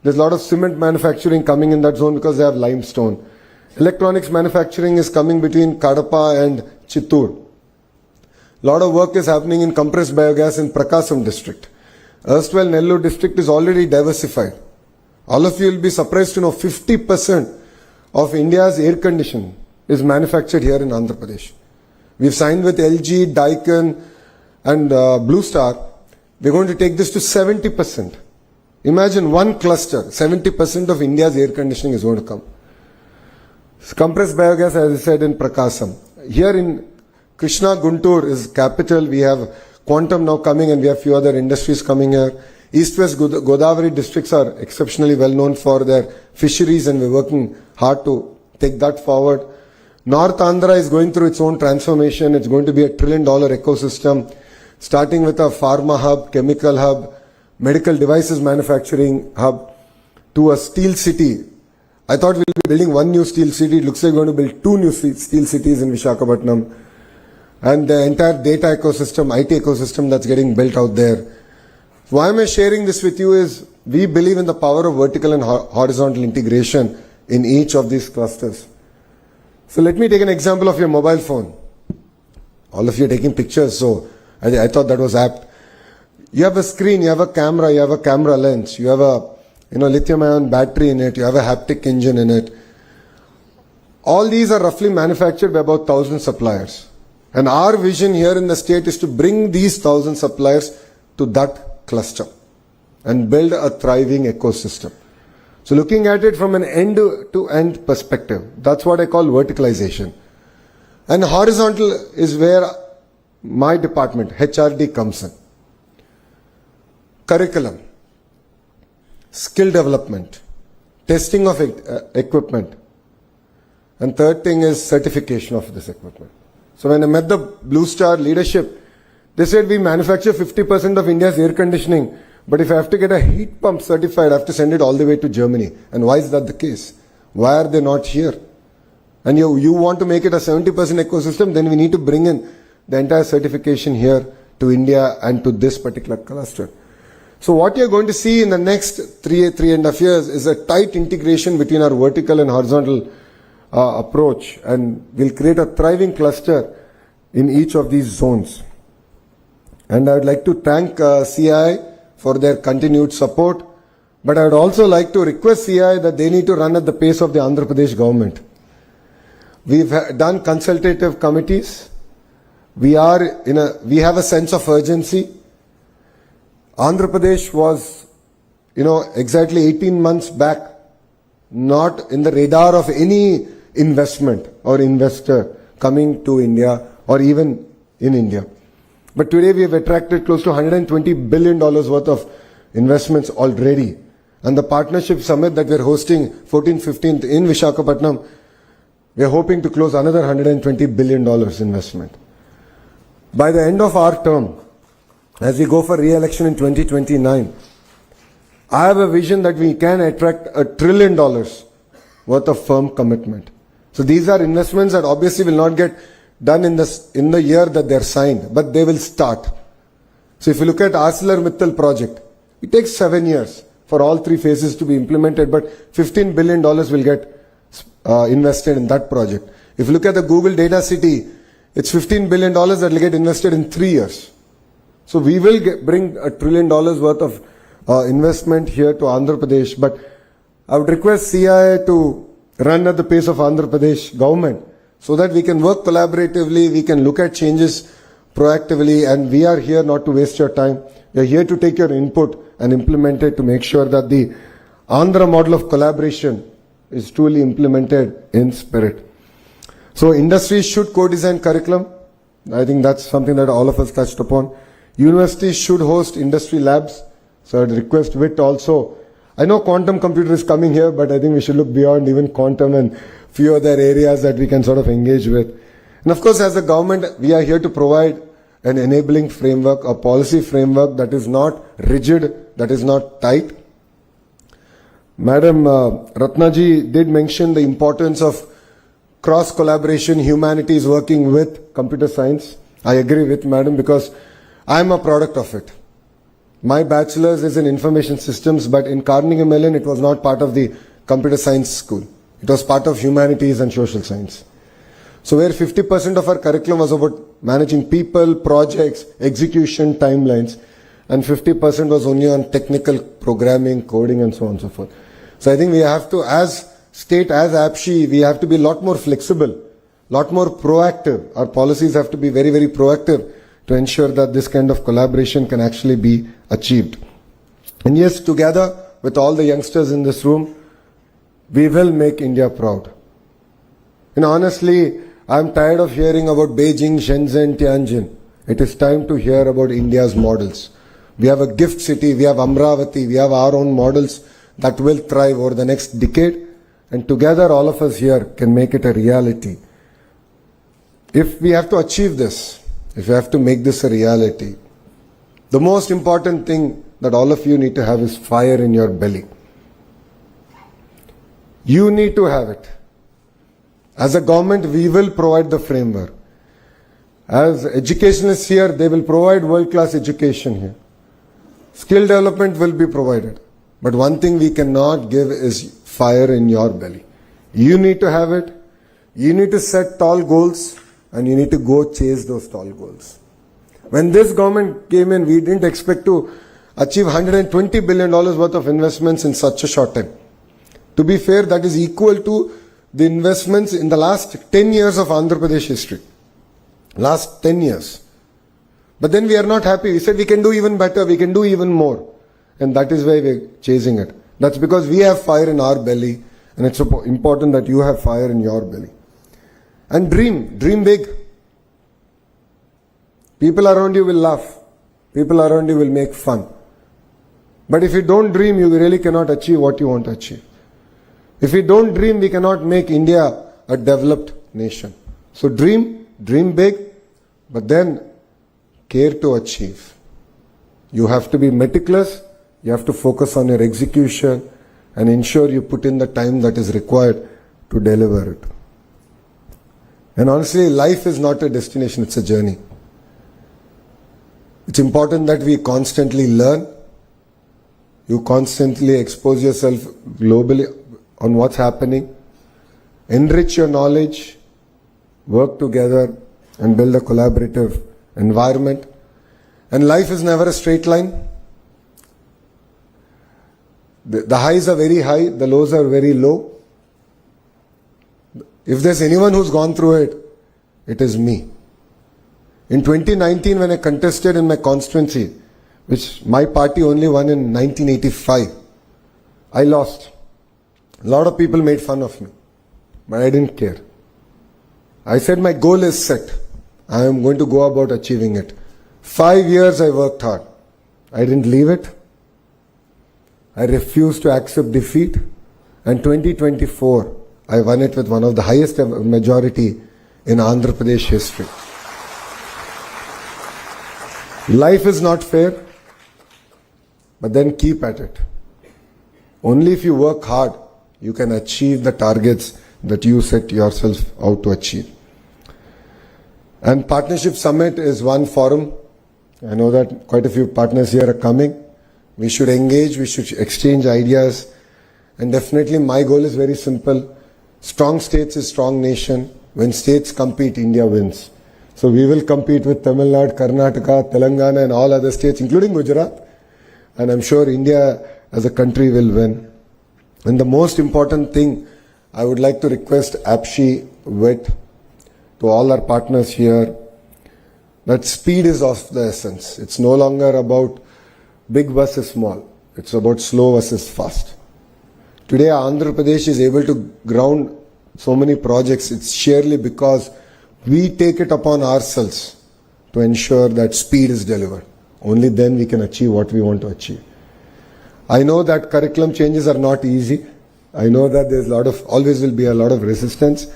There's a lot of cement manufacturing coming in that zone because they have limestone. Electronics manufacturing is coming between Kadapa and Chittoor. A lot of work is happening in compressed biogas in Prakasam district. Erstwhile Nellore district is already diversified. All of you will be surprised to know 50% of India's air conditioning is manufactured here in Andhra Pradesh. We've signed with LG, Daikin and Blue Star. We're going to take this to 70%. Imagine one cluster, 70% of India's air conditioning is going to come. Compressed biogas, as I said, in Prakasam. Here in Krishna Guntur is capital. We have quantum now coming and we have few other industries coming here. East-West Godavari districts are exceptionally well known for their fisheries and we're working hard to take that forward. North Andhra is going through its own transformation. It's going to be $1 trillion ecosystem, starting with a pharma hub, chemical hub, medical devices manufacturing hub, to a steel city. I thought we'll be building one new steel city. It looks like we're going to build 2 new steel cities in Visakhapatnam. And the entire data ecosystem, IT ecosystem that's getting built out there. Why am I sharing this with you is we believe in the power of vertical and horizontal integration in each of these clusters. So let me take an example of your mobile phone. All of you are taking pictures, so I thought that was apt. You have a screen, you have a camera lens, you have a lithium-ion battery in it, you have a haptic engine in it. All these are roughly manufactured by about 1,000 suppliers. And our vision here in the state is to bring these 1,000 suppliers to that cluster and build a thriving ecosystem. So looking at it from an end-to-end perspective, that's what I call verticalization. And horizontal is where my department, HRD, comes in. Curriculum, skill development, testing of equipment, and third thing is certification of this equipment. So when I met the Blue Star leadership, they said we manufacture 50% of India's air conditioning, but if I have to get a heat pump certified, I have to send it all the way to Germany. And why is that the case? Why are they not here? And you want to make it a 70% ecosystem, then we need to bring in the entire certification here to India and to this particular cluster. So what you're going to see in the next 3.5 years is a tight integration between our vertical and horizontal approach, and we'll create a thriving cluster in each of these zones. And I would like to thank CI for their continued support. But I would also like to request CI that they need to run at the pace of the Andhra Pradesh government. We've done consultative committees. We have a sense of urgency. Andhra Pradesh was, exactly 18 months back, not in the radar of any investment or investor coming to India or even in India. But today we have attracted close to $120 billion worth of investments already. And the partnership summit that we're hosting 14th, 15th in Visakhapatnam, we're hoping to close another $120 billion investment. By the end of our term, as we go for re-election in 2029, I have a vision that we can attract $1 trillion worth of firm commitment. So these are investments that obviously will not get done in the year that they're signed, but they will start. So if you look at ArcelorMittal project, it takes 7 years for all 3 phases to be implemented, but $15 billion will get invested in that project. If you look at the Google Data City, it's $15 billion that will get invested in 3 years. So we will bring $1 trillion worth of investment here to Andhra Pradesh, but I would request CI to run at the pace of Andhra Pradesh government so that we can work collaboratively, we can look at changes proactively, and we are here not to waste your time. We are here to take your input and implement it to make sure that the Andhra model of collaboration is truly implemented in spirit. So industries should co-design curriculum. I think that's something that all of us touched upon. Universities should host industry labs. So I'd request WIT also. I know quantum computer is coming here, but I think we should look beyond even quantum and few other areas that we can sort of engage with. And of course, as a government, we are here to provide an enabling framework, a policy framework that is not rigid, that is not tight. Madam Ratnaji did mention the importance of cross-collaboration, humanities working with computer science. I agree with Madam because I am a product of it. My bachelor's is in information systems, but in Carnegie Mellon it was not part of the computer science school. It was part of humanities and social science. So where 50% of our curriculum was about managing people, projects, execution, timelines, and 50% was only on technical programming, coding, and so on and so forth. So I think we have to, as state, as APSHI, we have to be a lot more flexible, lot more proactive. Our policies have to be very, very proactive to ensure that this kind of collaboration can actually be achieved. And yes, together with all the youngsters in this room, we will make India proud. And honestly, I'm tired of hearing about Beijing, Shenzhen, Tianjin. It is time to hear about India's models. We have a gift city, we have Amravati, we have our own models that will thrive over the next decade. And together, all of us here can make it a reality. If we have to achieve this, if we have to make this a reality, the most important thing that all of you need to have is fire in your belly. You need to have it. As a government, we will provide the framework. As educationalists here, they will provide world-class education here. Skill development will be provided. But one thing we cannot give is fire in your belly. You need to have it. You need to set tall goals and you need to go chase those tall goals. When this government came in, we didn't expect to achieve $120 billion worth of investments in such a short time. To be fair, that is equal to the investments in the last 10 years of Andhra Pradesh history. Last 10 years. But then we are not happy. We said we can do even better, we can do even more. And that is why we're chasing it. That's because we have fire in our belly and it's important that you have fire in your belly. And dream big. People around you will laugh. People around you will make fun. But if you don't dream, you really cannot achieve what you want to achieve. If we don't dream, we cannot make India a developed nation. So dream big, but then care to achieve. You have to be meticulous, you have to focus on your execution and ensure you put in the time that is required to deliver it. And honestly, life is not a destination, it's a journey. It's important that we constantly learn. You constantly expose yourself globally on what's happening. Enrich your knowledge. Work together. and build a collaborative environment. And life is never a straight line. The highs are very high, the lows are very low. If there's anyone who's gone through it, it is me. In 2019, when I contested in my constituency, which my party only won in 1985, I lost. A lot of people made fun of me, but I didn't care. I said my goal is set. I am going to go about achieving it. 5 years I worked hard. I didn't leave it. I refused to accept defeat. And 2024, I won it with one of the highest majority in Andhra Pradesh history. Life is not fair, but then keep at it. Only if you work hard, you can achieve the targets that you set yourself out to achieve. And Partnership Summit is one forum. I know that quite a few partners here are coming. We should engage, we should exchange ideas. And definitely my goal is very simple. Strong states is strong nation. When states compete, India wins. So we will compete with Tamil Nadu, Karnataka, Telangana and all other states, including Gujarat. And I'm sure India as a country will win. And the most important thing, I would like to request APSHI, WIT, to all our partners here, that speed is of the essence. It's no longer about big versus small. It's about slow versus fast. Today Andhra Pradesh is able to ground so many projects. It's sheerly because we take it upon ourselves to ensure that speed is delivered. Only then we can achieve what we want to achieve. I know that curriculum changes are not easy. I know that there's always will be a lot of resistance.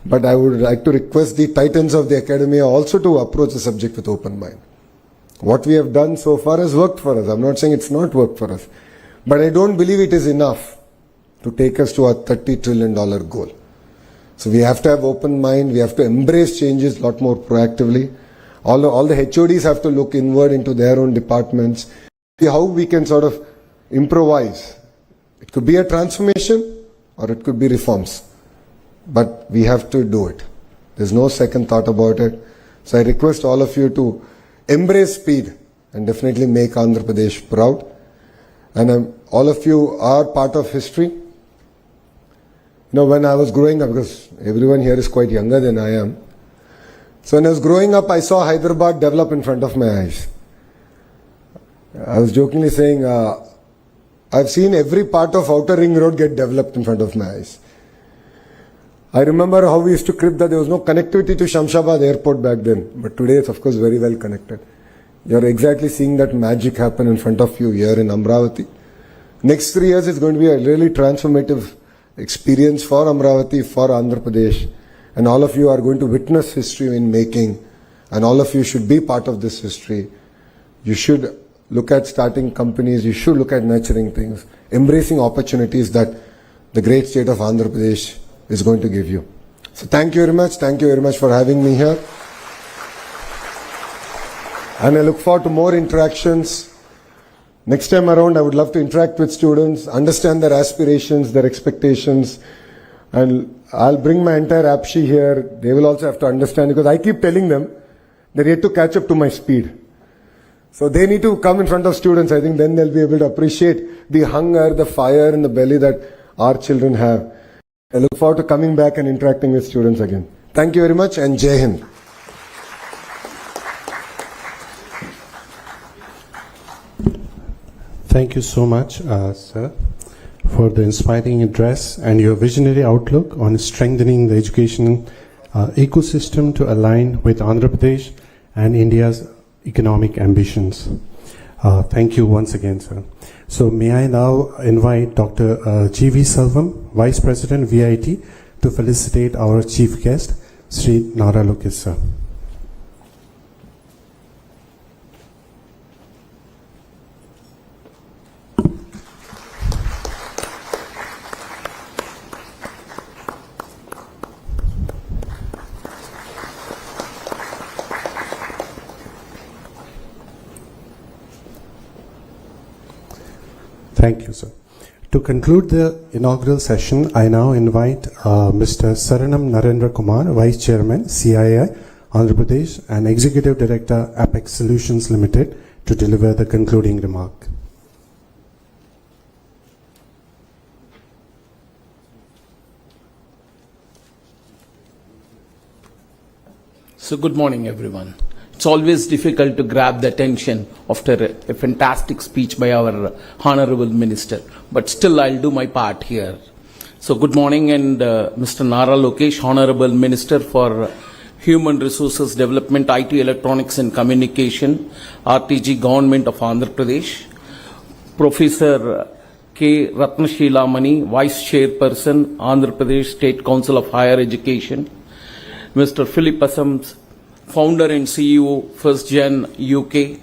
But I would like to request the titans of the academia also to approach the subject with open mind. What we have done so far has worked for us. I'm not saying it's not worked for us. But I don't believe it is enough to take us to a $30 trillion goal. So we have to have open mind. We have to embrace changes a lot more proactively. All the HODs have to look inward into their own departments. See how we can sort of improvise. It could be a transformation or it could be reforms. But we have to do it. There's no second thought about it. So I request all of you to embrace speed and definitely make Andhra Pradesh proud. And all of you are part of history. You know, when I was growing up, because everyone here is quite younger than I am. So when I was growing up, I saw Hyderabad develop in front of my eyes. I was jokingly saying, I've seen every part of Outer Ring Road get developed in front of my eyes. I remember how we used to crib that there was no connectivity to Shamshabad airport back then. But today it's of course very well connected. You're exactly seeing that magic happen in front of you here in Amravati. Next 3 years is going to be a really transformative experience for Amravati, for Andhra Pradesh. And all of you are going to witness history in making. And all of you should be part of this history. You should look at starting companies. You should look at nurturing things. Embracing opportunities that the great state of Andhra Pradesh is going to give you. So thank you very much. Thank you very much for having me here. And I look forward to more interactions. Next time around, I would love to interact with students, understand their aspirations, their expectations. And I'll bring my entire APSHI here. They will also have to understand because I keep telling them they're yet to catch up to my speed. So they need to come in front of students. I think then they'll be able to appreciate the hunger, the fire in the belly that our children have. I look forward to coming back and interacting with students again. Thank you very much and Jai Hind. Thank you so much, sir, for the inspiring address and your visionary outlook on strengthening the education ecosystem to align with Andhra Pradesh and India's economic ambitions. Thank you once again, sir. So may I now invite Dr. G.V. Selvam, Vice President VIT, to felicitate our chief guest, Sri Nara Lokis, sir. Thank you, sir. To conclude the inaugural session, I now invite Mr. Saranam Narendra Kumar, Vice Chairman, CII, Andhra Pradesh, and Executive Director, Apex Solutions Limited, to deliver the concluding remark. So good morning, everyone. It's always difficult to grab the attention after a fantastic speech by our Honorable Minister, but still I'll do my part here. So good morning, and Mr. Nara Lokesh, Honorable Minister for Human Resources Development, IT, Electronics and Communication, RTG, Government of Andhra Pradesh, Professor K. Ratnashilamani, Vice Chairperson, Andhra Pradesh State Council of Higher Education, Mr. Philip Assams, Founder and CEO, First Gen UK,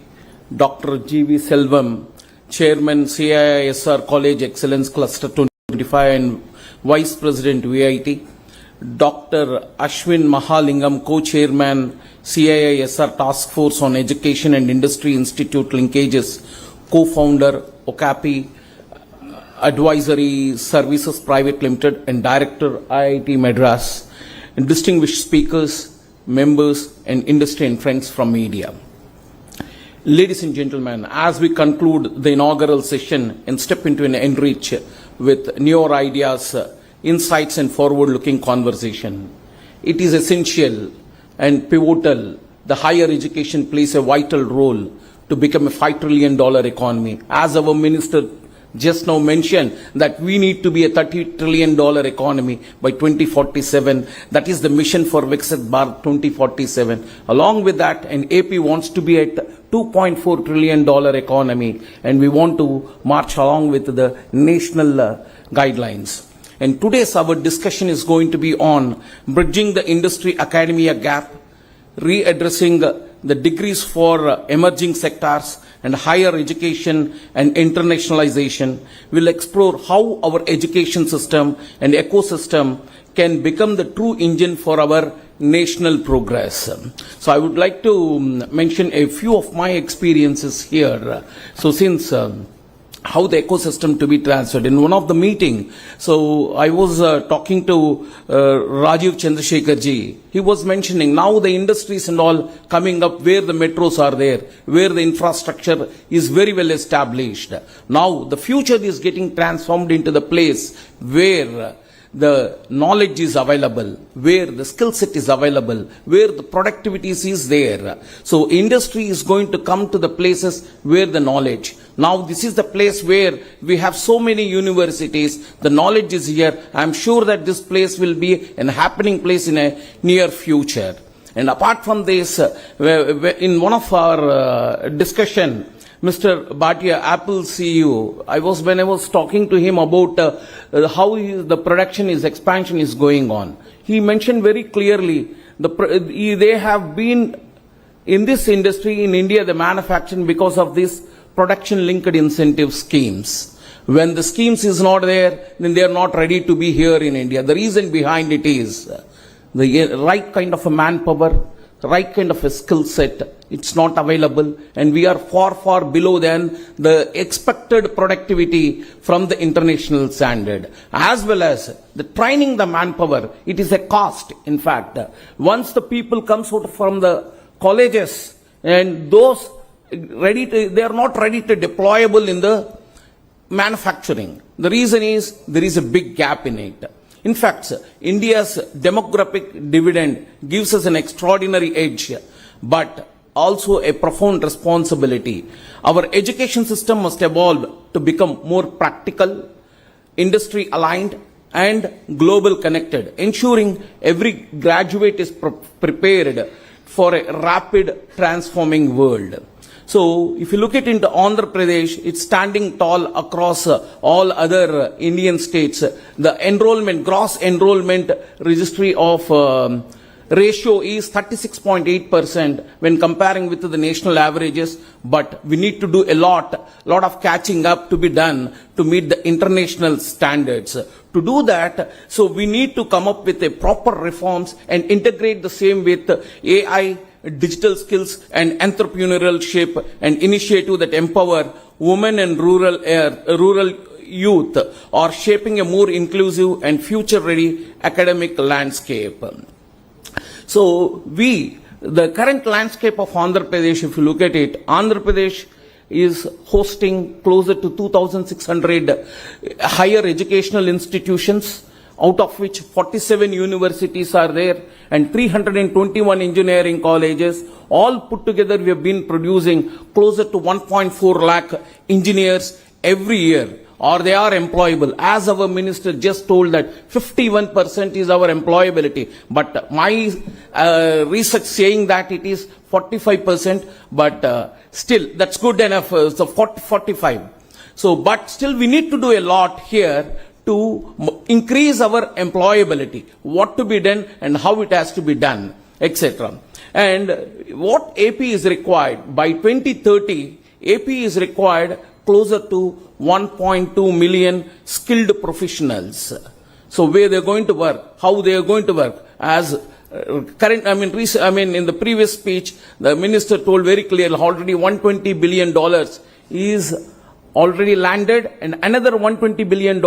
Dr. G.V. Selvam, Chairman, CIISR College Excellence Cluster 25 and Vice President, VIT, Dr. Ashwin Mahalingam, Co-Chairman, CIISR Task Force on Education and Industry Institute Linkages, Co-Founder, Okapi Advisory Services Private Limited, and Director, IIT Madras, and distinguished speakers, members and industry and friends from media. Ladies and gentlemen, as we conclude the inaugural session and step into an enrich with newer ideas, insights and forward-looking conversation, it is essential and pivotal. The higher education plays a vital role to become a $5 trillion economy. As our minister just now mentioned, that we need to be a $30 trillion economy by 2047. That is the mission for Viksit Bharat 2047. Along with that, and AP wants to be at $2.4 trillion economy, and we want to march along with the national guidelines. And today's our discussion is going to be on bridging the industry-academia gap, readdressing the degrees for emerging sectors, and higher education and internationalization. Will explore how our education system and ecosystem can become the true engine for our national progress. So I would like to mention a few of my experiences here. So since how the ecosystem to be transferred. In one of the meeting, so I was talking to Rajiv Chandrasekhar ji. He was mentioning now the industries and all coming up where the metros are there, where the infrastructure is very well established. Now the future is getting transformed into the place where the knowledge is available, where the skill set is available, where the productivity is there. So industry is going to come to the places where the knowledge. Now this is the place where we have so many universities, the knowledge is here. I am sure that this place will be a happening place in a near future. And apart from this, in one of our discussion, Mr. Bhatia, Apple CEO, when I was talking to him about how the production expansion is going on, he mentioned very clearly they have been in this industry in India, the manufacturing, because of this production-linked incentive schemes. When the schemes is not there, then they are not ready to be here in India. The reason behind it is the right kind of a manpower, right kind of a skill set, it's not available, and we are far, far below than the expected productivity from the international standard. As well as the training the manpower, it is a cost. In fact, once the people comes out from the colleges and those they are not ready to deployable in the manufacturing. The reason is there is a big gap in it. In fact, India's demographic dividend gives us an extraordinary edge, but also a profound responsibility. Our education system must evolve to become more practical, industry aligned, and global connected, ensuring every graduate is prepared for a rapid transforming world. So, if you look at into Andhra Pradesh, it's standing tall across all other Indian states. The gross enrollment registry of ratio is 36.8% when comparing with the national averages, but we need to do a lot of catching up to be done to meet the international standards. To do that, so we need to come up with a proper reforms and integrate the same with AI, digital skills and entrepreneurship and initiative that empower women and rural youth are shaping a more inclusive and future-ready academic landscape. So we the current landscape of Andhra Pradesh, if you look at it, Andhra Pradesh is hosting closer to 2,600 higher educational institutions, out of which 47 universities are there and 321 engineering colleges. All put together, we have been producing closer to 1.4 lakh engineers every year, or they are employable. As our minister just told that 51% is our employability. But my research saying that it is 45%, but still that's good enough, so 45. So, but still we need to do a lot here to increase our employability, what to be done and how it has to be done, etc. And what AP is required, by 2030, AP is required closer to 1.2 million skilled professionals. So where they're going to work, how they are going to work. As in the previous speech, the minister told very clearly already $120 billion is already landed, and another $120 billion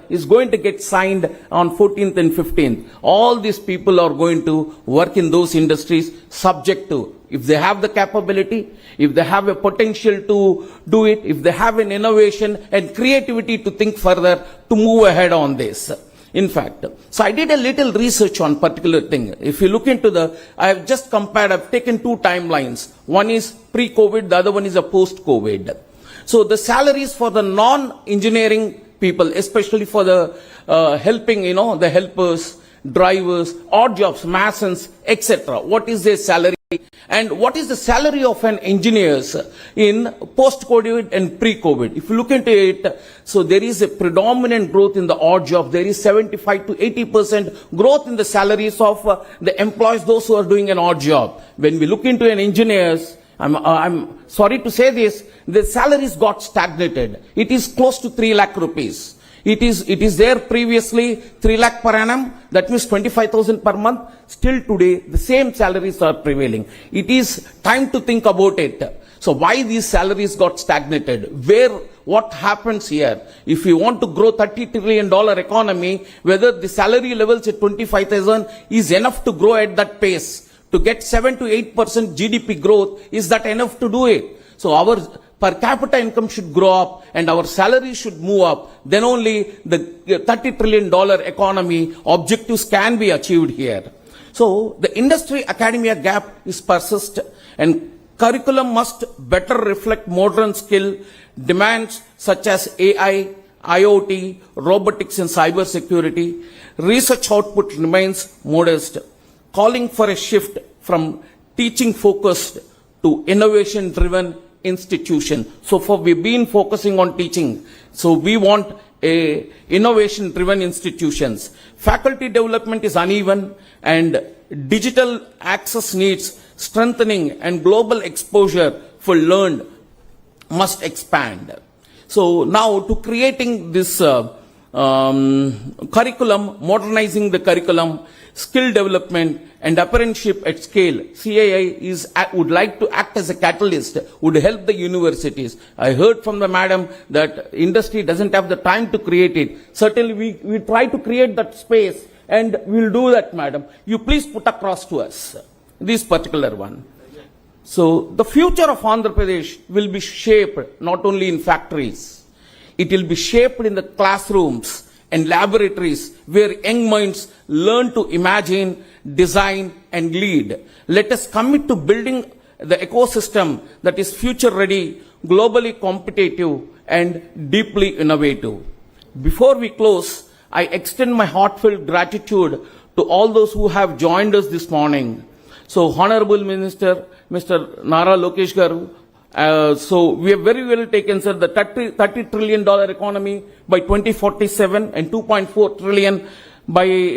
is going to get signed on 14th and 15th. All these people are going to work in those industries, subject to, if they have the capability, if they have a potential to do it, if they have an innovation and creativity to think further, to move ahead on this. In fact, so I did a little research on particular thing. If you look into I have just compared, I've taken two timelines. One is pre-COVID, the other one is a post-COVID. So the salaries for the non-engineering people, especially for the helping, the helpers, drivers, odd jobs, masons, etc. What is their salary? And what is the salary of an engineer in post-COVID and pre-COVID? If you look into it, so there is a predominant growth in the odd job. There is 75 to 80% growth in the salaries of the employees, those who are doing an odd job. When we look into an engineer's, I'm sorry to say this, the salaries got stagnated. It is close to 3 lakh rupees. It is there previously 3 lakh per annum, that means 25,000 per month. Still today, the same salaries are prevailing. It is time to think about it. So why these salaries got stagnated? What happens here? If you want to grow $30 trillion economy, whether the salary levels at 25,000 is enough to grow at that pace. To get 7 to 8% GDP growth, is that enough to do it? So our per capita income should grow up and our salary should move up. Then only the $30 trillion economy objectives can be achieved here. So the industry academia gap is persist, and curriculum must better reflect modern skill demands such as AI, IoT, robotics and cyber security. Research output remains modest, calling for a shift from teaching focused to innovation driven institution. So we've been focusing on teaching. So we want a innovation driven institutions. Faculty development is uneven and digital access needs strengthening, and global exposure for learned must expand. So now to creating this curriculum, modernizing the curriculum, skill development and apprenticeship at scale, CAI would like to act as a catalyst, would help the universities. I heard from the madam that industry doesn't have the time to create it. Certainly we try to create that space, and we'll do that, madam. You please put across to us this particular one. So the future of Andhra Pradesh will be shaped not only in factories, it will be shaped in the classrooms and laboratories where young minds learn to imagine, design and lead. Let us commit to building the ecosystem that is future ready, globally competitive and deeply innovative. Before we close, I extend my heartfelt gratitude to all those who have joined us this morning. So Honorable Minister, Mr. Nara Lokesh Garu, so we have very well taken, sir, the $30 trillion economy by 2047 and 2.4 trillion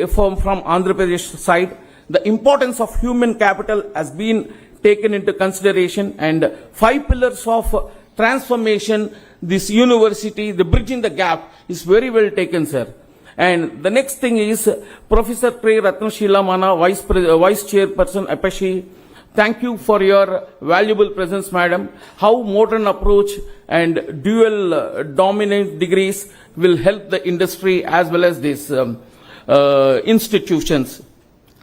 from Andhra Pradesh side. The importance of human capital has been taken into consideration, and 5 pillars of transformation, this university, the bridging the gap is very well taken, sir. And the next thing is Professor Pre Ratnashila Mana, Vice Chairperson, Apashi. Thank you for your valuable presence, madam. How modern approach and dual dominant degrees will help the industry as well as these institutions.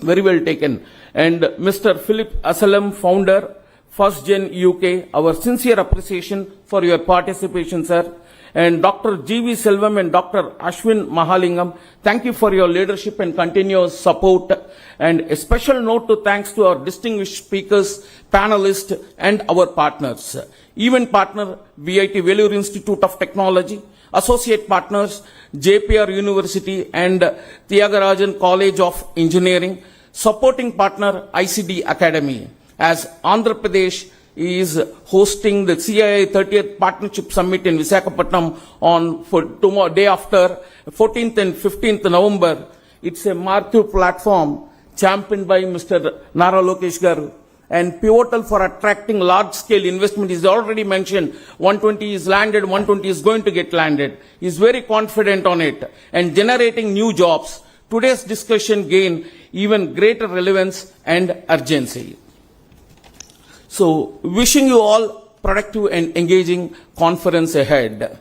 Very well taken. and Mr. Philip Asalam, founder, First Gen UK, our sincere appreciation for your participation, sir. And Dr. G.V. Selvam and Dr. Ashwin Mahalingam, thank you for your leadership and continuous support. And a special note to thanks to our distinguished speakers, panelists, and our partners. Event partner, VIT Vellore Institute of Technology. Associate partners, JPR University and Tyagarajan College of Engineering. Supporting partner, ICD Academy. As Andhra Pradesh is hosting the CII 30th Partnership Summit in Visakhapatnam on tomorrow, day after 14th and 15th November. It's a marquee platform championed by Mr. Nara Lokesh Garu and pivotal for attracting large-scale investment. Is already mentioned, 120 is landed, 120 is going to get landed. He's very confident on it and generating new jobs. Today's discussion gain even greater relevance and urgency. So, wishing you all productive and engaging conference ahead.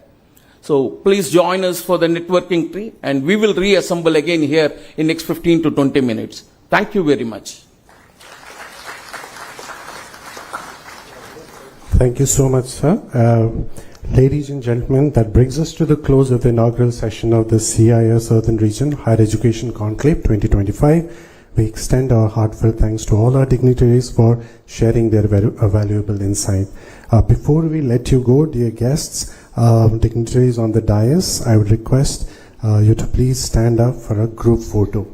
So, please join us for the networking tree and we will reassemble again here in next 15 to 20 minutes. Thank you very much. Thank you so much, sir. Ladies and gentlemen, that brings us to the close of the inaugural session of the CII Southern Region Higher Education Conclave 2025. We extend our heartfelt thanks to all our dignitaries for sharing their valuable insight. Before we let you go, dear guests, dignitaries on the dais, I would request you to please stand up for a group photo.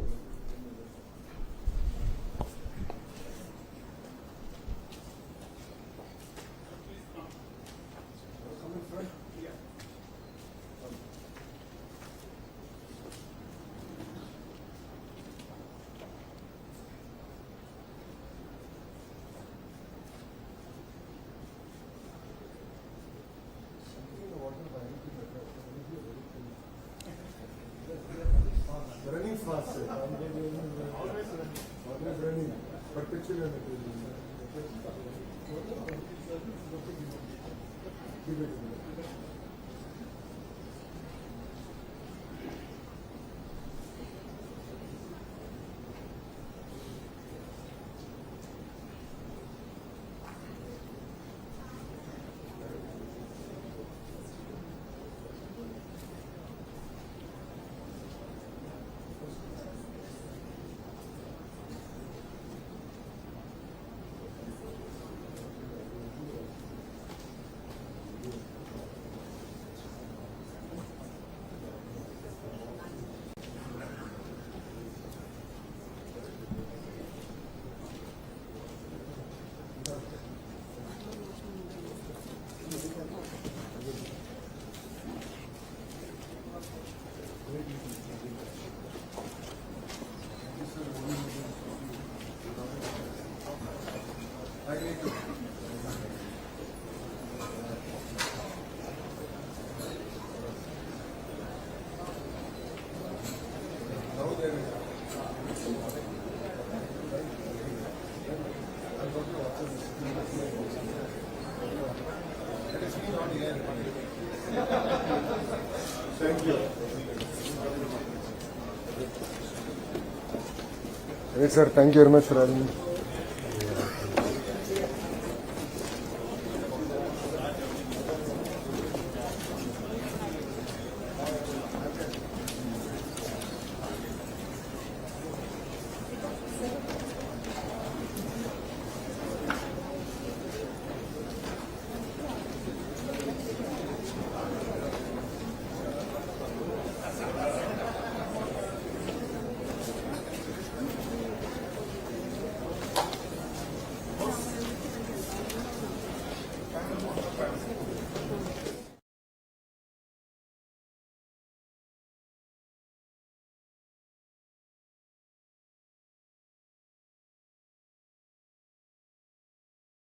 Great, sir. Thank you very much for having me.